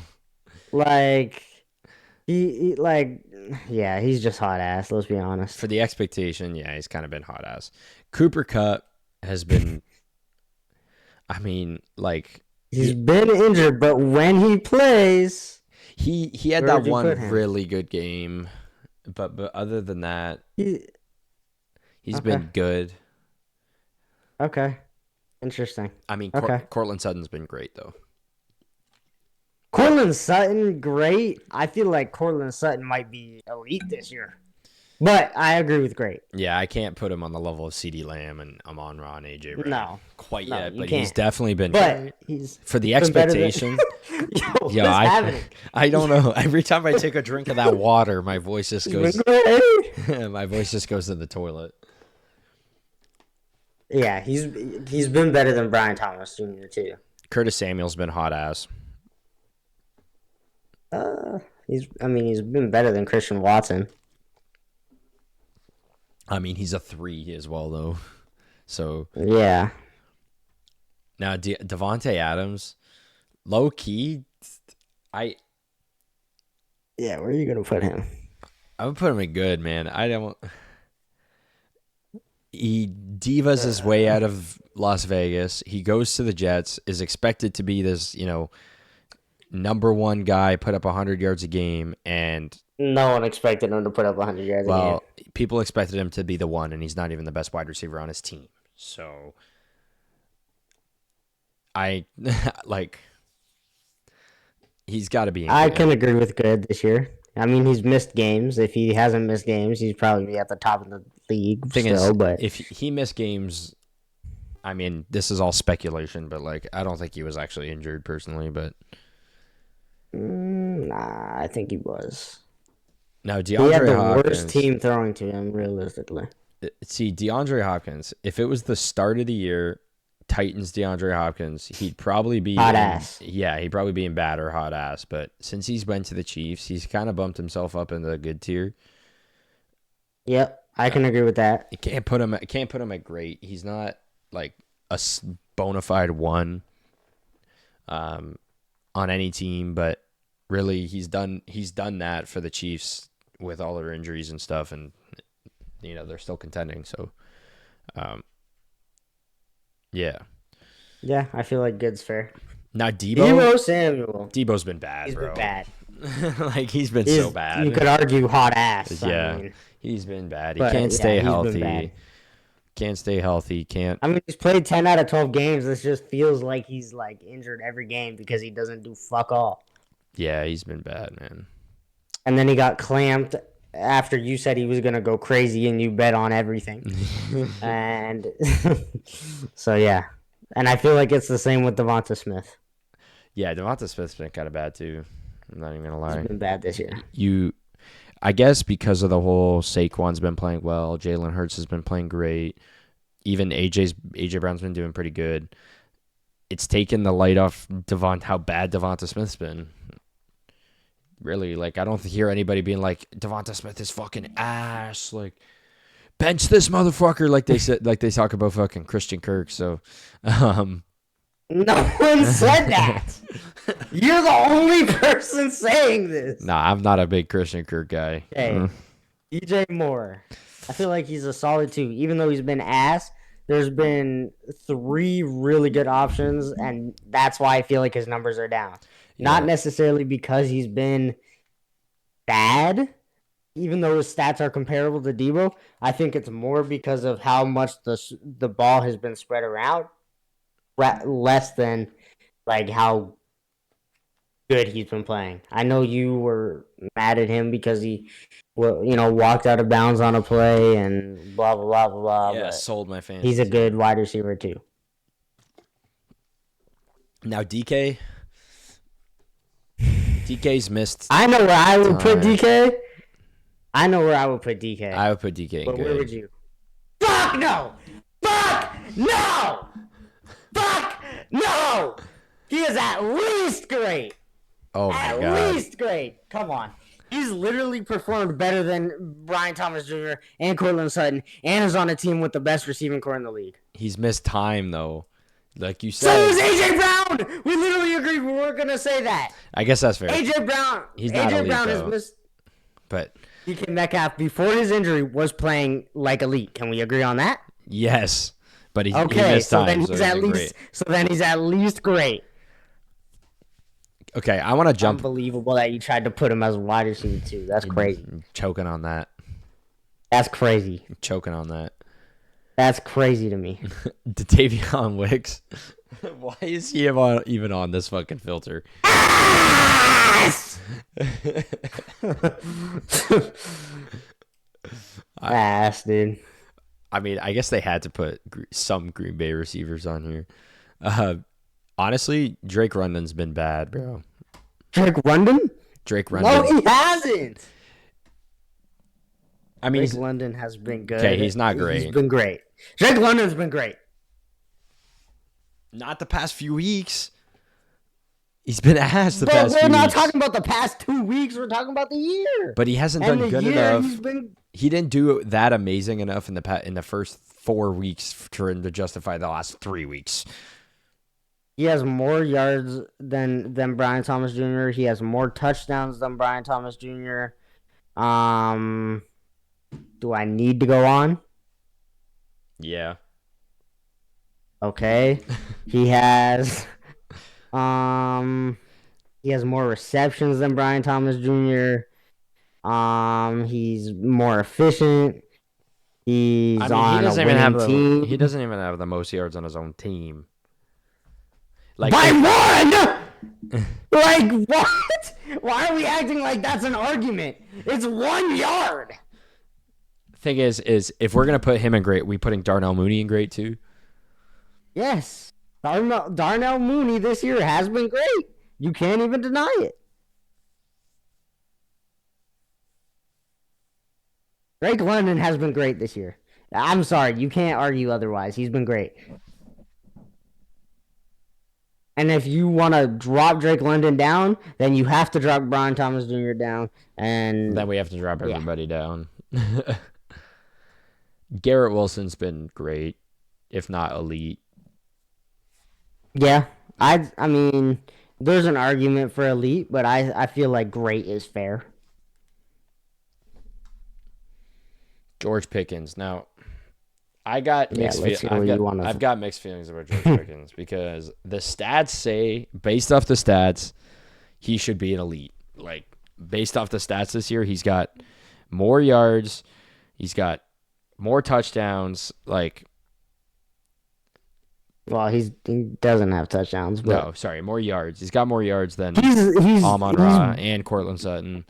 he's just hot ass. Let's be honest. For the expectation, yeah, he's kind of been hot ass. Cooper Kupp has been. I mean, he's been injured, but when he plays, he had that one really good game, but other than that, he's been good. Okay, interesting. I mean, Cortland Sutton's been great though. Cortland Sutton, great. I feel like Cortland Sutton might be elite this year. But I agree with great. Yeah, I can't put him on the level of CD Lamb and Amon-Ra and AJ Brown. No. Quite yet, but he's definitely been great. He's for the expectation. I don't know. Every time I take a drink of that water, my voice just goes my voice just goes to the toilet. Yeah, he's been better than Brian Thomas Jr. too. Curtis Samuel's been hot ass. He's been better than Christian Watson. I mean, he's a 3 as well, though. So yeah. Now Devontae Adams, low key, where are you gonna put him? I would put him in good, man. He divas his way out of Las Vegas. He goes to the Jets, is expected to be this, number 1 guy, put up 100 yards a game, and No one expected him to put up 100 yards a game. Well, people expected him to be the one, and he's not even the best wide receiver on his team. So I like he's got to be in I good. can agree with good this year. I mean, he's missed games. If he hasn't missed games, he's probably at the top of the league Thing still. is, But if he missed games, I mean, this is all speculation, but like, I don't think he was actually injured personally. But nah, I think he was. now He had DeAndre the worst Hopkins. team throwing to him, realistically. See, DeAndre Hopkins. If it was the start of the year, Titans DeAndre Hopkins, he'd probably be Hot ass. Yeah, he'd probably be in bad or hot ass. But since he's went to the Chiefs, he's kind of bumped himself up into the good tier. Yep, I can agree with that. You can't put him. Can't put him at great. He's not like a bona fide one on any team, but really he's done that for the Chiefs with all their injuries and stuff, and they're still contending. So, yeah. Yeah, I feel like good's fair. Now Deebo Samuel. Debo's been bad, He's bro. been bad. Like he's been so bad. You could argue hot ass. Yeah, I mean, he's been bad. He can't stay healthy. Can't stay healthy. Can't. I mean, he's played 10 out of 12 games. This just feels like he's like injured every game because he doesn't do fuck all. Yeah, he's been bad, man. And then he got clamped after you said he was gonna go crazy and you bet on everything. And so yeah, and I feel like it's the same with Devonta Smith. Yeah, Devonta Smith's been kind of bad too. I'm not even gonna lie. He's been bad this year. I guess because of the whole Saquon's been playing well, Jalen Hurts has been playing great. Even AJ Brown's been doing pretty good. It's taken the light off how bad Devonta Smith's been. Really, like I don't hear anybody being like Devonta Smith is fucking ass. Like bench this motherfucker, like they said, like they talk about fucking Christian Kirk. So, no one said that. You're the only person saying this. Nah, I'm not a big Christian Kirk guy. Hey, DJ Moore. I feel like he's a solid 2. Even though he's been ass, there's been 3 really good options, and that's why I feel like his numbers are down. Yeah. Not necessarily because he's been bad, even though his stats are comparable to Debo. I think it's more because of how much the ball has been spread around, less than like how good he's been playing. I know you were mad at him because he, walked out of bounds on a play and blah blah blah blah. Yeah, sold my fans. He's a good wide receiver too. Now DK's missed. I know where I would put DK. I know where I would put DK. I would put DK. But where would you? Fuck no! Fuck no! Fuck no! He is at least great. Oh my god! At least great. Come on. He's literally performed better than Brian Thomas Jr. and Cortland Sutton, and is on a team with the best receiving core in the league. He's missed time though, like you said. So is AJ Brown. We literally agreed we weren't gonna say that. I guess that's fair. AJ Brown. He's not AJ elite, Brown though. is missed. But DK Metcalf before his injury was playing like elite. Can we agree on that? Yes, but he missed so time. Then he's at least great. So then he's at least great. Okay, I want to jump. Unbelievable that you tried to put him as a wide receiver too. That's crazy. Choking on that. That's crazy. Choking on that. That's crazy to me. Davion Wicks. Why is he even on this fucking filter? Ass, dude. I mean, I guess they had to put some Green Bay receivers on here. Honestly, Drake London's been bad, bro. Drake London? No, he hasn't. I mean, Drake London has been good. Okay, he's not great. He's been great. Drake London's been great. Not the past few weeks. He's been ass the past few weeks. We're not talking about the past 2 weeks. We're talking about the year. But he hasn't done good enough. He didn't do that amazing enough in the first 4 weeks for him to justify the last 3 weeks. He has more yards than Brian Thomas Jr. He has more touchdowns than Brian Thomas Jr. Do I need to go on? Yeah. Okay. He has more receptions than Brian Thomas Jr. He's more efficient. I He's mean, on a winning he team. doesn't even have the most yards on his own team. Like By if one! Like, what? Why are we acting like that's an argument? It's 1 yard. thing is if we're gonna put him in great, we putting Darnell Mooney in great too. Yes. Darnell Mooney this year has been great. You can't even deny it. Drake London has been great this year. I'm sorry, you can't argue otherwise. He's been great. And if you want to drop Drake London down, then you have to drop Brian Thomas Jr. down. And Then we have to drop yeah, everybody down. Garrett Wilson's been great, if not elite. yeah. I mean, there's an argument for elite, but I feel like great is fair. George Pickens. Now, I got Yeah, mixed. let's see what you want to. I've got mixed feelings about George Pickens because the stats say, based off the stats, he should be an elite. Like based off the stats this year, he's got more yards, he's got more touchdowns. Like, Well, he doesn't have touchdowns, but no, sorry, more yards. He's got more yards than he's Amon-Ra and Cortland Sutton.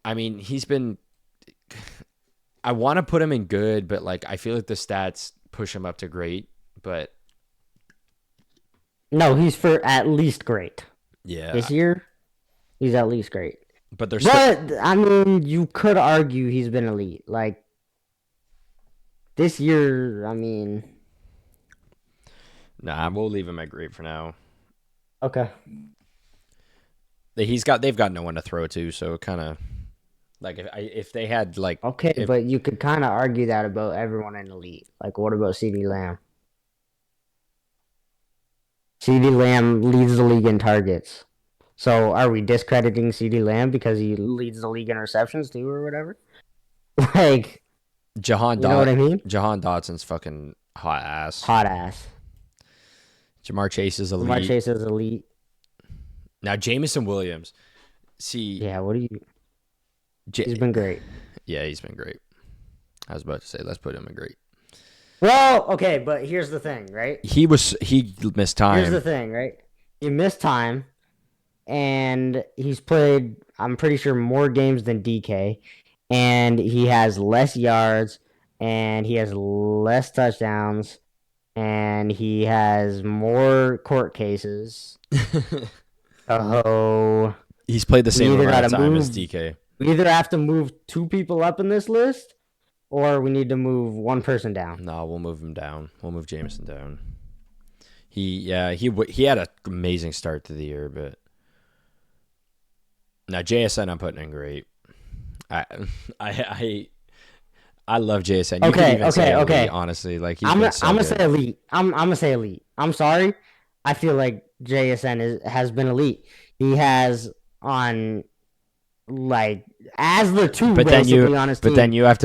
I mean, he's been. I want to put him in good, but like I feel like the stats push him up to great. But no, he's for at least great. yeah, This year, he's at least great. but there's. But I mean, you could argue he's been elite. Like this year, I mean, Nah, we'll leave him at great for now. okay. They've got no one to throw to, so kind of like if they had like Okay, but you could kind of argue that about everyone in the league. Like, what about CeeDee Lamb? CeeDee Lamb leads the league in targets. So, are we discrediting CeeDee Lamb because he leads the league in receptions too, or whatever? Like, you know what I mean? Jahan Dotson's fucking hot ass. Hot ass. Jamar Chase is elite. Jamar Chase is elite. Now Jameson Williams. See, Yeah, what do you? He's been great. Yeah, he's been great. I was about to say let's put him in great. Well, okay, but here's the thing, right? He missed time. Here's the thing, right? He missed time, and he's played, I'm pretty sure, more games than DK, and he has less yards, and he has less touchdowns, and he has more court cases. Oh, He's played the same amount of time as DK. We either have to move 2 people up in this list, or we need to move 1 person down. No, we'll move him down. We'll move Jameson down. He had an amazing start to the year, but now JSN I'm putting in great. I love JSN. You can even say elite, honestly. Like I'm gonna say elite. I'm gonna say elite. I'm sorry. I feel like JSN has been elite. He has on like as the 2 but basically on his team. But then you have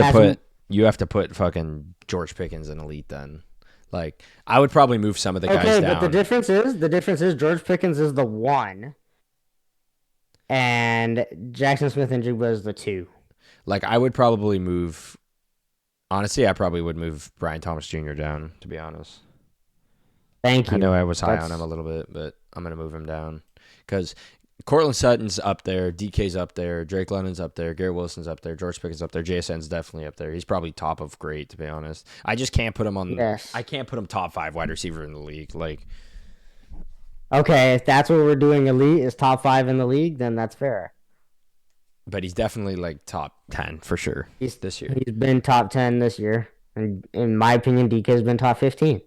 to put fucking George Pickens in elite then. Like I would probably move some of the guys down. Okay, but the difference is George Pickens is the 1 and Jackson Smith-Njigba is the 2. Like I would probably move. Honestly, I probably would move Brian Thomas Jr. down, to be honest. Thank you. I know I was high on him a little bit, but I'm going to move him down. Because Cortland Sutton's up there, DK's up there, Drake London's up there, Garrett Wilson's up there, George Pickens up there, JSN's definitely up there. He's probably top of great, to be honest. I just can't put him on. Yes. I can't put him top 5 wide receiver in the league. Like, okay, if that's what we're doing, elite is top 5 in the league, then that's fair. But he's definitely like top 10 for sure this year. He's been top 10 this year. And in my opinion, DK has been top 15.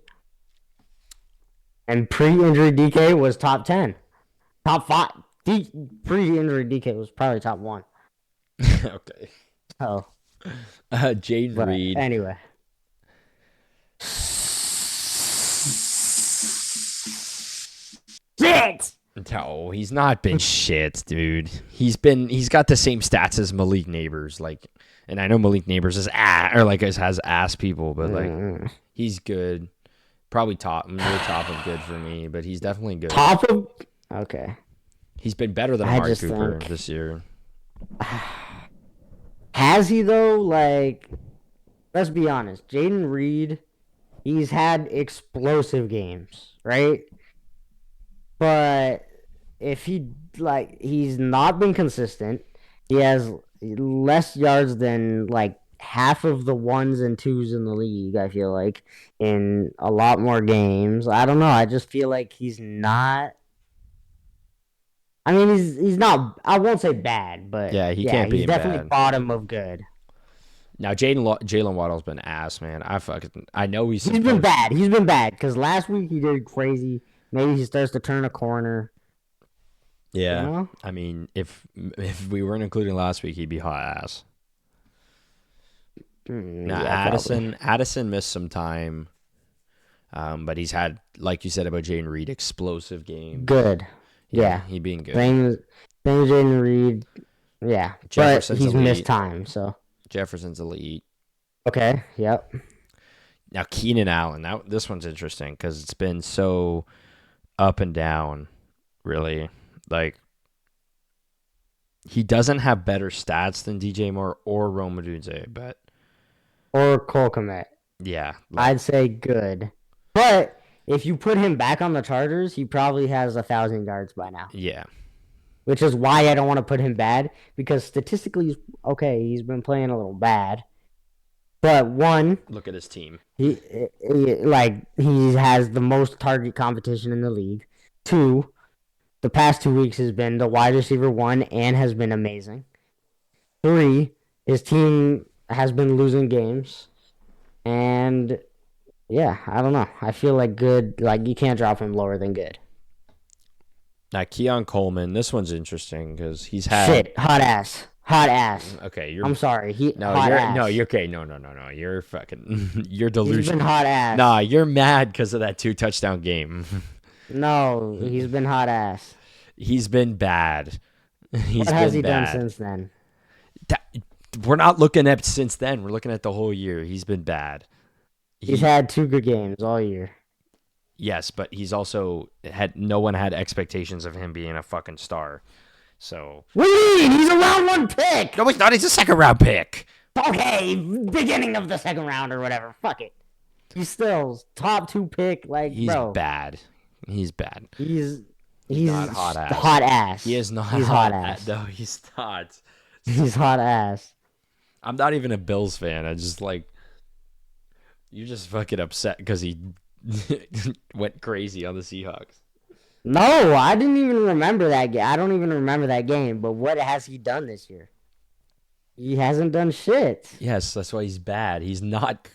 And pre-injury DK was top 10. Top 5. Pre-injury DK was probably top 1. Okay. Oh. Jaden Reed. Anyway. Shit! No, he's not been shit, dude. He's got the same stats as Malik Neighbors, like, and I know Malik Neighbors has ass people, but like he's good. Probably top of good for me, but he's definitely good. Top of okay. He's been better than I Amari just Cooper think, this year. has he though? Like, let's be honest. Jaden Reed, he's had explosive games, right? But if he's not been consistent. He has less yards than like half of the ones and twos in the league, I feel like, in a lot more games. I don't know. I just feel like he's not. I mean, he's not. I won't say bad, but Yeah, he yeah, can't be he's in definitely bad. bottom of good. Now Jalen Waddle's been ass, man. I know he's He's been supposed. bad. He's been bad because last week he did crazy. Maybe he starts to turn a corner. You Yeah, know? I mean, if we weren't including last week, he'd be hot ass. Now Yeah, probably. Addison missed some time, but he's had, like you said about Jaden Reed, explosive games. Good. Yeah, Yeah. he being good. Same as Jaden Reed. Yeah, but Jefferson's he's missed elite. time. So Jefferson's elite. okay. Yep. Now Keenan Allen. This one's interesting because it's been so up and down. Really, like he doesn't have better stats than DJ Moore or Rome Odunze, but Or Cole Kmet. yeah, like I'd say good. But if you put him back on the Chargers, he probably has 1,000 yards by now. yeah, Which is why I don't want to put him bad because statistically, okay, he's been playing a little bad. But one, look at his team. he has the most target competition in the league. Two, the past 2 weeks has been the wide receiver one and has been amazing. Three, his team has been losing games. And yeah, I don't know. I feel like good, like you can't drop him lower than good. Now Keon Coleman. This one's interesting because he's had. Shit, hot ass. Hot ass. Okay, I'm sorry. no, Hot you're ass. no, you're okay. No. You're fucking. You're He's been delusional. hot ass. Nah, you're mad because of that 2 touchdown game. No, he's been hot ass. He's been bad. He's What has been he done bad. since then? That- we're not looking at since then. We're looking at the whole year. He's been bad. He's He had 2 good games all year. Yes, but he's also had no one had expectations of him being a fucking star. So What do you mean? He's a round one pick. no, he's not. He's a second round pick. Okay, beginning of the second round or whatever. Fuck it. He's still top 2 pick. Like, He's bro, bad. He's bad. he's not hot ass. Hot ass. He is not He's hot ass. No, he's not. He's hot ass. I'm not even a Bills fan. I just like you're just fucking upset because he went crazy on the Seahawks. No, I didn't even remember that game. I don't even remember that game. But what has he done this year? He hasn't done shit. Yes, that's why he's bad. He's not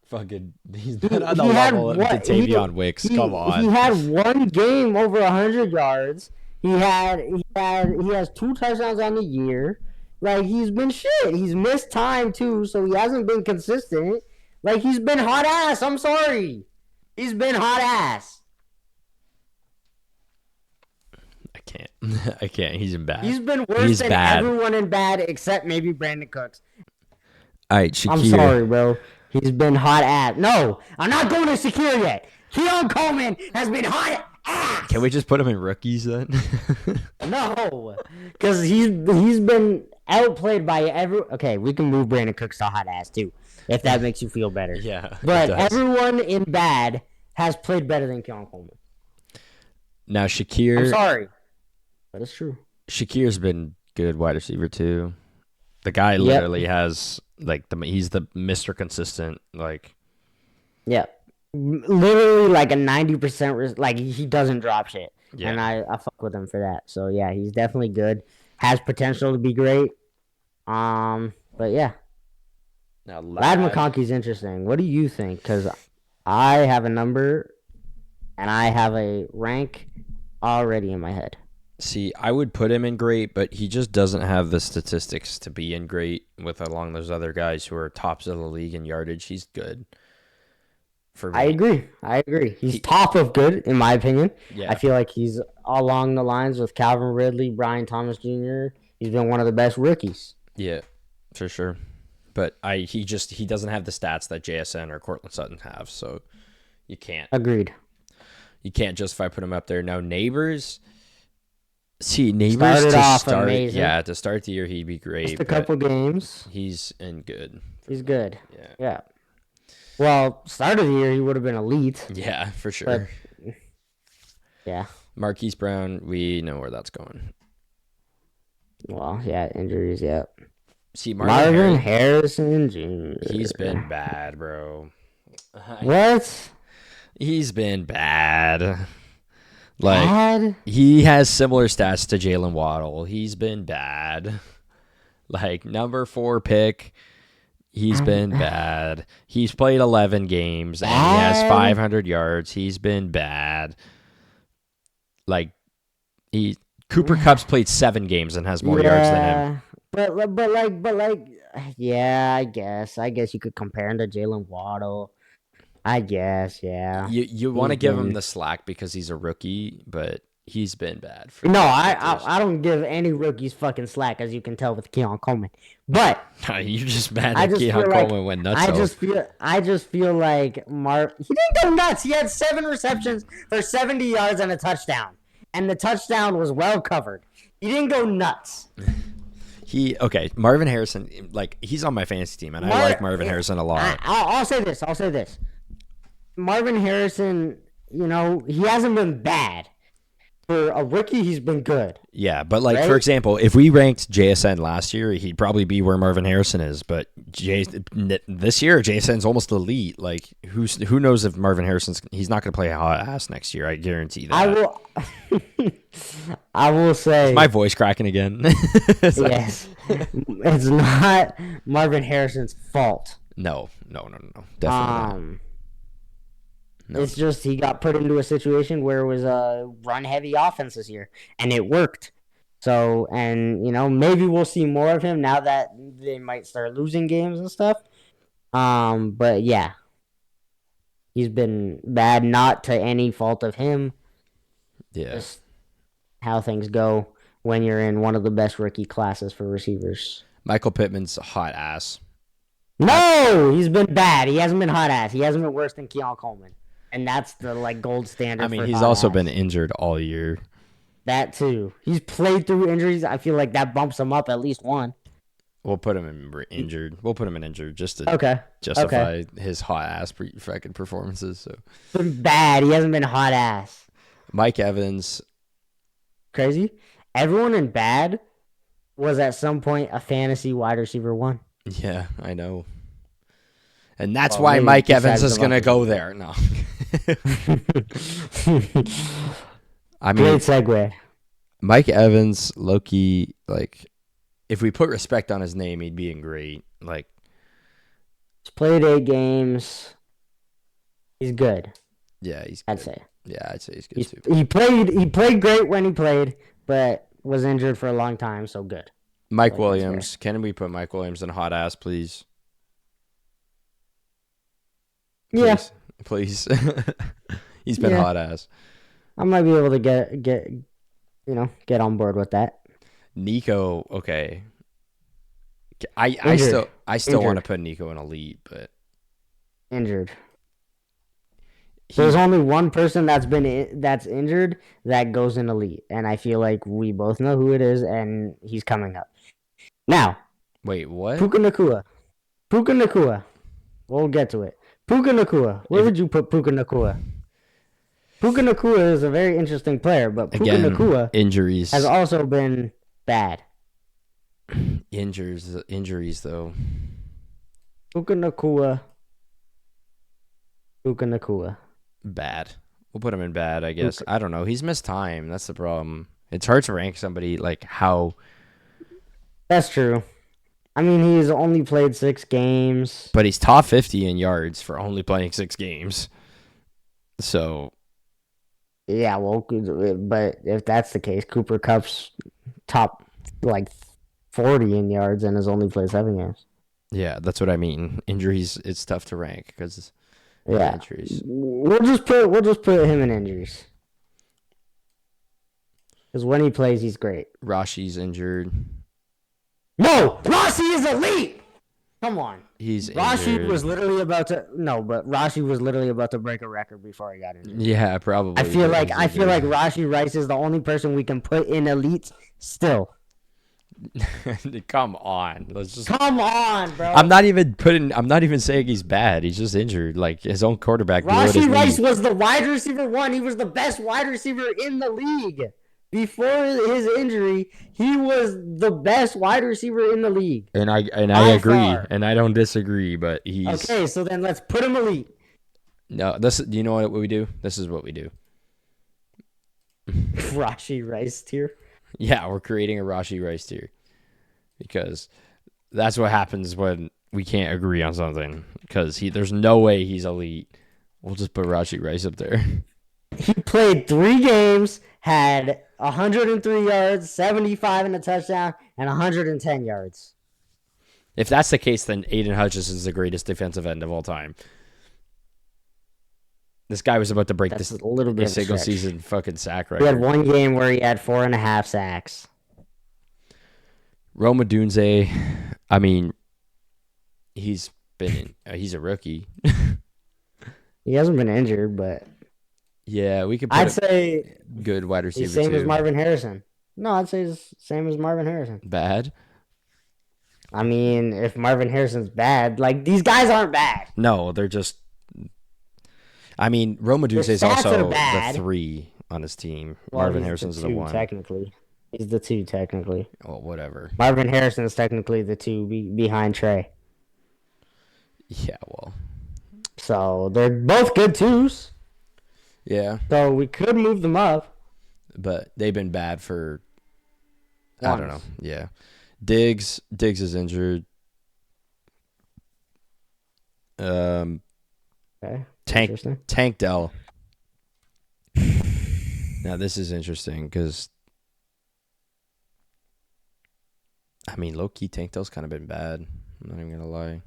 fucking. He's not on the He had level of what? Tavion Wicks. Come on. He had one game over 100 yards. He has 2 touchdowns on the year. Like he's been shit. He's missed time too, so he hasn't been consistent. Like he's been hot ass. I'm sorry. He's been hot ass. I can't. I can't. He's in bad. He's been worse He's than bad. everyone in bad except maybe Brandon Cooks. All right, Shakir. I'm sorry, bro. He's been hot ass. No, I'm not going to Shakir yet. Keon Coleman has been hot ass. Can we just put him in rookies then? No, because he's been outplayed by every. Okay, we can move Brandon Cooks to hot ass too, if that makes you feel better. Yeah, but it does. everyone in bad has played better than Keon Coleman. Now I'm Shakir. sorry, but it's true. Shakir's been good wide receiver too. The guy literally has like he's the Mr. Consistent. Like Yeah, literally like a 90%. Like he doesn't drop shit, Yeah. and I fuck with him for that. So yeah, he's definitely good. Has potential to be great. But yeah, now Lad McConkey's interesting. What do you think? Because I have a number, and I have a rank already in my head. See, I would put him in great, but he just doesn't have the statistics to be in great with along those other guys who are tops of the league in yardage. He's good. For me. I agree. He's top of good, in my opinion. Yeah. I feel like he's along the lines with Calvin Ridley, Brian Thomas Jr. He's been one of the best rookies. Yeah, for sure. But he doesn't have the stats that JSN or Cortland Sutton have, so you can't. Agreed. You can't justify putting him up there. Now Neighbors, See, Neighbors Started to off start, amazing. to start the year he'd be Just great, a but couple games. he's in good. He's good. Yeah, Yeah. Well, start of the year he would have been elite, yeah, for sure. but yeah. Marquise Brown, we know where that's going. Well, yeah, injuries. Yeah. See, Marvin Harrison he's Jr. been bad, bro. What? He's been bad. Like, Bad? he has similar stats to Jalen Waddle. He's been bad. Like, number 4 pick, he's been bad. He's played 11 games and he has Bad? 500 yards. He's been bad. Like, Cooper Kupp's played 7 games and has more yards than him. Yeah. But yeah, I guess you could compare him to Jalen Waddle. I guess, yeah. You want to give him the slack because he's a rookie, but he's been bad. No, I don't give any rookies fucking slack, as you can tell with Keon Coleman. But you just mad at Keon Coleman went nuts. I just feel like he didn't go nuts. He had 7 receptions for 70 yards and a touchdown, and the touchdown was well covered. He didn't go nuts. Marvin Harrison, like, he's on my fantasy team, and I like Marvin Harrison a lot. I'll say this. Marvin Harrison, he hasn't been bad. For a rookie, he's been good. Yeah, but for example, if we ranked JSN last year, he'd probably be where Marvin Harrison is. But this year, JSN's almost elite. Like, who knows if Marvin he's not going to play hot ass next year. I guarantee that. I will say. Is my voice cracking again? Yes, it's not Marvin Harrison's fault. No, definitely not. No. It's just he got put into a situation where it was a run-heavy offense this year, and it worked. So, and, maybe we'll see more of him now that they might start losing games and stuff. But, yeah. He's been bad, not to any fault of him. Yeah. Just how things go when you're in one of the best rookie classes for receivers. Michael Pittman's a hot ass. No! He's been bad. He hasn't been hot ass. He hasn't been worse than Keon Coleman. And that's the gold standard. I mean, he's also been injured all year. That too. He's played through injuries. I feel like that bumps him up at least one. We'll put him in injured. We'll put him in injured just to justify his hot ass fucking performances. So been bad. He hasn't been hot ass. Mike Evans. Crazy. Everyone in bad was at some point a fantasy wide receiver 1. Yeah, I know. And that's why Mike Evans is going to go there. No. I mean, great segue. Mike Evans, Loki, if we put respect on his name, he'd be in great. He's played 8 games. He's good. Yeah, he's good. I'd say. Yeah, I'd say he's good too. He played great when he played, but was injured for a long time, so good. Mike Williams. Can we put Mike Williams in hot ass, please? Yeah. Please. He's been hot ass. I might be able to get on board with that. Nico, okay. I still want to put Nico in elite, but injured. There's only one person that's injured that goes in elite, and I feel like we both know who it is, and he's coming up. Now, wait, what? Puka Nacua. We'll get to it. Puka Nacua. Where would you put Puka Nacua? Puka Nacua is a very interesting player, but Puka Nacua injuries has also been bad. Injuries though. Puka Nacua. Bad. We'll put him in bad, I guess. I don't know. He's missed time. That's the problem. It's hard to rank somebody how. That's true. I mean, he's only played 6 games. But he's top 50 in yards for only playing 6 games. So. Yeah, well, but if that's the case, Cooper Kupp's top 40 in yards and has only played 7 games. Yeah, that's what I mean. Injuries, it's tough to rank because injuries. We'll just put him in injuries. Because when he plays, he's great. Rashi's injured. No, Rashi is elite. Come on. He's Rashi injured. was literally about to no, but Rashi was literally about to break a record before he got injured. Yeah, probably. I feel like Rashi Rice is the only person we can put in elite still. Come on. Let's just Come on, bro. I'm not even saying he's bad. He's just injured. Like his own quarterback blew out his Rashi Rice knee. was the wide receiver one. He was the best wide receiver in the league. Before his injury, he was the best wide receiver in the league. And I By agree, far. and I don't disagree, but he's Okay, so then let's put him elite. no. This you know what we do? This is what we do. Rashi Rice tier. Yeah, we're creating a Rashi Rice tier because that's what happens when we can't agree on something. Because there's no way he's elite. We'll just put Rashi Rice up there. He played 3 games, had 103 yards, 75 in a touchdown, and 110 yards. If that's the case, then Aiden Hutchinson is the greatest defensive end of all time. This guy was about to break That's a little bit a of a single stretch. season fucking sack He record. had 1 game where he had 4.5 sacks. Roma Dunze, I mean, he's a rookie. He hasn't been injured, but Yeah, we could. I'd say good wide receiver he's same too. as Marvin Harrison. No, I'd say he's same as Marvin Harrison. Bad? I mean, if Marvin Harrison's bad, like these guys aren't bad. No, they're just. I mean, Roma Dunze is stats also are bad. the 3 on his team. Well, Marvin he's Harrison's the 2, 1. technically. He's the 2 technically. Well, whatever. Marvin Harrison's technically the 2 behind Trey. Yeah, well. So they're both good 2s. Yeah, So we could move them up. but they've been bad for. I Once. don't know. Yeah, Diggs is injured. Okay. Tank Dell. Now this is interesting because. I mean, low key Tank Dell's kind of been bad. I'm not even gonna lie.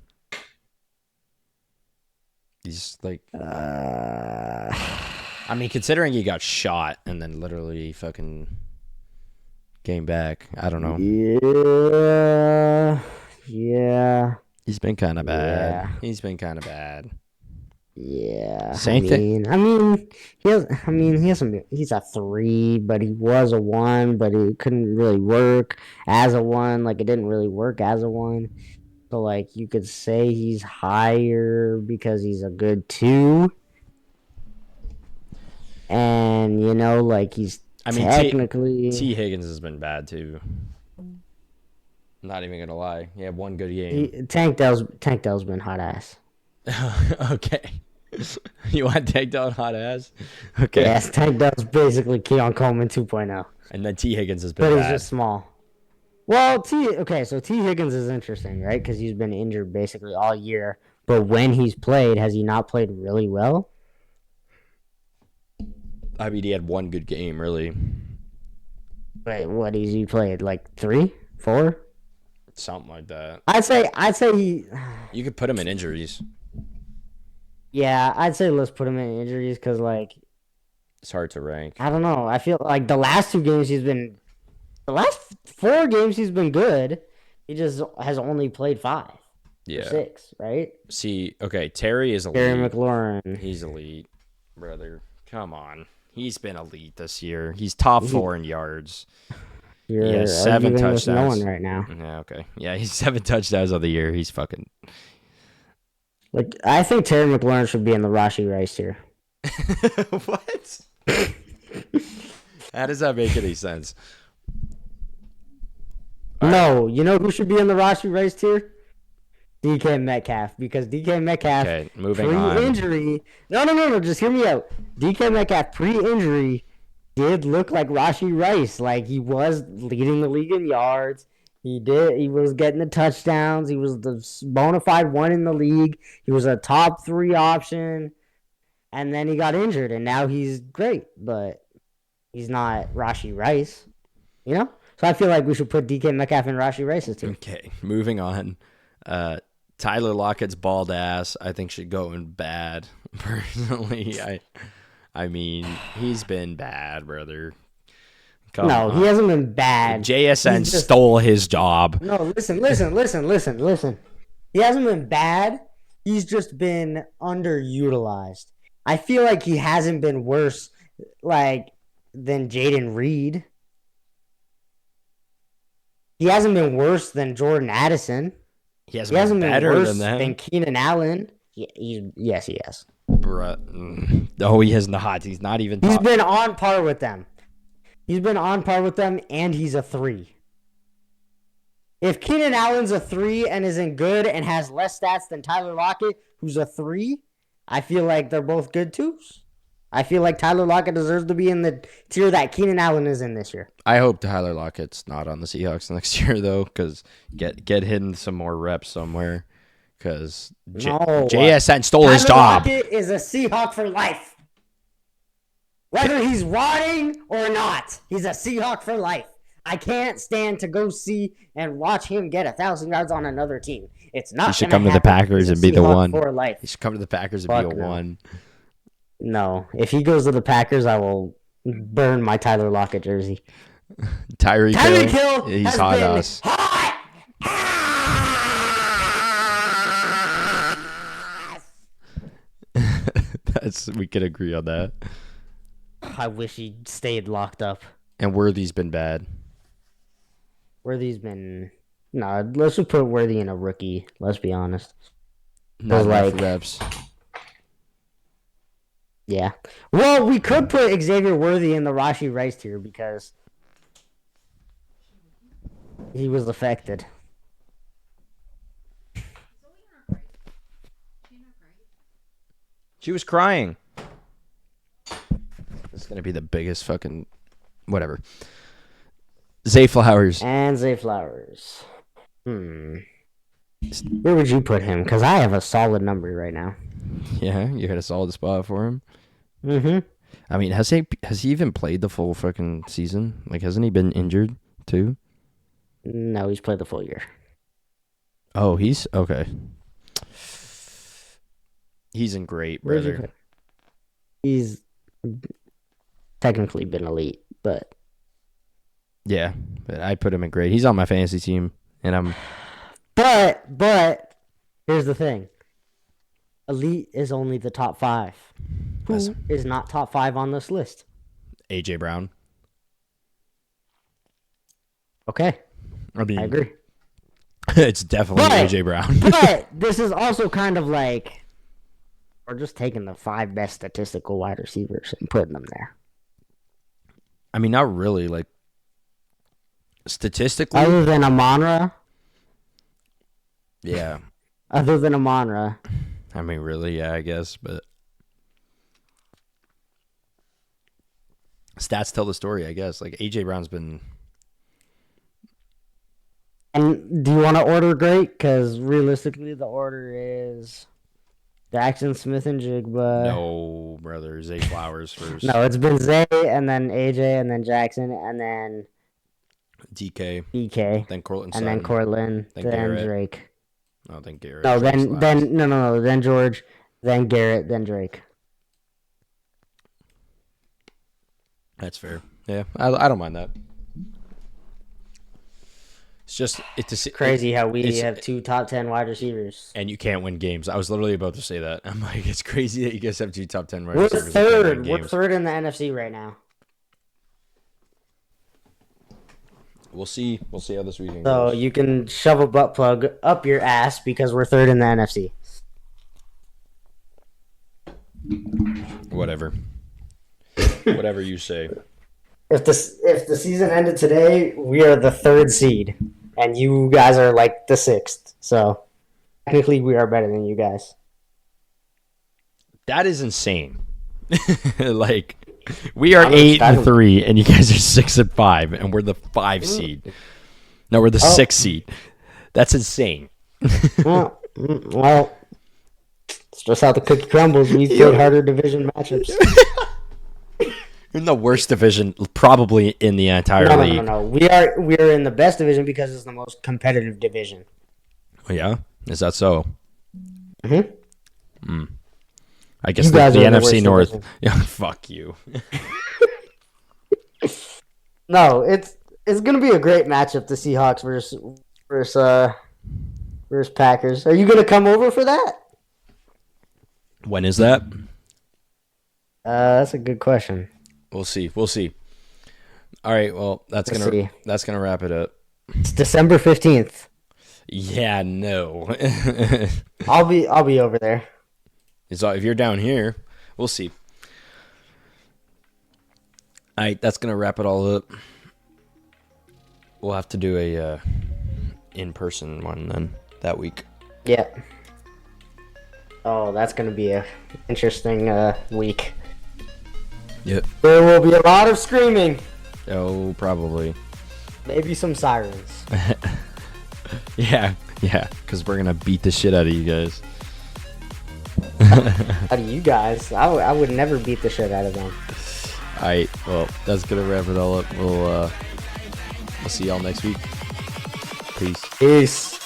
He's like. I mean, considering he got shot and then literally fucking came back, I don't know. Yeah. He's been kind of bad. Yeah. He's been kind of bad. Yeah. Same thing. He hasn't. He's a 3, but he was a 1, but it couldn't really work as a 1. Like it didn't really work as a 1. So like you could say he's higher because he's a good 2. And like he's technically T Higgins has been bad too. Not even gonna lie, he had 1 good game. Tank Dell's been hot ass. Okay, you want Tank Dell hot ass? Okay. Yes, Tank Dell's basically Keon Coleman 2.0. And then T Higgins has been But bad. he's just small. Well, so T Higgins is interesting, right? Because he's been injured basically all year. But when he's played, has he not played really well? I mean, he had 1 good game, really. Wait, what has he played? Like 3, 4? Something like that. I'd say he. You could put him in injuries. Yeah, I'd say let's put him in injuries because like It's hard to rank. I don't know. I feel like the last 2 games the last 4 games he's been good. He just has only played 5. Yeah. 6, right? See, okay, Terry is elite. Terry McLaurin. He's elite, brother. Come on. He's been elite this year. He's top 4 in yards. You're He has 7 arguing with touchdowns. no one right now. Yeah, okay. Yeah, he's 7 touchdowns of the year. He's fucking. Like I think Terry McLaurin should be in the Rashi Rice tier. What? How does that make any sense? No, you know who should be in the Rashi Rice tier? DK Metcalf, because DK Metcalf moving on. Pre-injury. No, just hear me out. DK Metcalf pre-injury did look like Rashi Rice. Like he was leading the league in yards. He was getting the touchdowns. He was the bona fide 1 in the league. He was a top 3 option. And then he got injured, and now he's great, but he's not Rashi Rice. So I feel like we should put DK Metcalf in Rashi Rice's team. Okay, moving on. Tyler Lockett's bald ass, I think, should go in bad. Personally, I mean, he's been bad, brother. Come on. He hasn't been bad. JSN stole his job. No, listen. He hasn't been bad. He's just been underutilized. I feel like he hasn't been worse, like, than Jaden Reed. He hasn't been worse than Jordan Addison. He hasn't been better than them. Than Keenan Allen. Yes, he has. Bruh. No, he has not. He's not even. He's been on par with them. He's been on par with them, and he's a 3. If Keenan Allen's a 3 and isn't good and has less stats than Tyler Lockett, who's a 3, I feel like they're both good 2s. I feel like Tyler Lockett deserves to be in the tier that Keenan Allen is in this year. I hope Tyler Lockett's not on the Seahawks next year, though, because get him some more reps somewhere. Because JSN stole his job. Tyler Lockett is a Seahawk for life. Whether he's rotting or not, he's a Seahawk for life. I can't stand to go see and watch him get 1,000 yards on another team. It's not. He should come to the Packers and be the one. For life. He should come to the Packers and be a 1. No, if he goes to the Packers, I will burn my Tyler Lockett jersey. Tyreek Hill, he's hot ass. We could agree on that. I wish he stayed locked up. And Worthy's been bad. Worthy's been let's just put Worthy in a rookie. Let's be honest. Not enough reps. Yeah. Well, we could put Xavier Worthy in the Rashee Rice tier because he was affected. She was crying. This is going to be the biggest fucking whatever. Zay Flowers. And Zay Flowers. Where would you put him? Because I have a solid number right now. Yeah, you had a solid spot for him. Mm-hmm. I mean, has he even played the full fucking season? Like, hasn't he been injured too? No, he's played the full year. Oh, he's okay. He's in great, brother. He's technically been elite, but yeah, I'd put him in great. He's on my fantasy team, and I'm. But here's the thing. Elite is only the top 5. Who is not top 5 on this list? AJ Brown. Okay. I agree. It's definitely AJ Brown. But this is also kind of like we're just taking the 5 best statistical wide receivers and putting them there. I mean, not really. Like statistically, other than Amon-Ra. Yeah. Other than Amon-Ra. I mean, really, yeah, I guess, but stats tell the story, I guess. Like AJ Brown's been. And do you want to order great? Because realistically, the order is Jackson, Smith, and Jigba. No, brother, Zay Flowers first. No, it's been Zay, and then AJ, and then Jackson, and then DK, then Cortland, and then Cortland, then Drake. I don't think Garrett. No, then George, then Garrett, then Drake. That's fair. Yeah, I don't mind that. It's crazy how we have 2 top 10 wide receivers, and you can't win games. I was literally about to say that. I'm like, it's crazy that you guys have 2 top 10 wide receivers. We're third in the NFC right now. We'll see how this weekend goes. So you can shove a butt plug up your ass because we're third in the NFC. Whatever you say. If the season ended today, we are the 3rd seed, and you guys are like the 6th. So technically, we are better than you guys. That is insane. Like. We are 8-3, and you guys are 6-5, and we're the 5 seed. No, we're the 6 seed. That's insane. well, it's just how the cookie crumbles. We've played harder division matchups. You're in the worst division, probably in the entire league. No. We are in the best division because it's the most competitive division. Oh, yeah, is that so? Mm-hmm. I guess the NFC North. Yeah, fuck you. No, it's gonna be a great matchup. The Seahawks versus versus Packers. Are you gonna come over for that? When is that? That's a good question. We'll see. We'll see. All right. Well, that's gonna wrap it up. It's December 15th. Yeah. No. I'll be over there. So if you're down here, we'll see. All right. That's gonna wrap it all up. We'll have to do a in-person one then that week. Yeah. Oh, that's gonna be a interesting week. Yep. There will be a lot of screaming. Oh, probably. Maybe some sirens. Yeah, because we're gonna beat the shit out of you guys. How do you guys? I would never beat the shit out of them. Alright, well, that's gonna wrap it all up. We'll see y'all next week. Peace. Peace.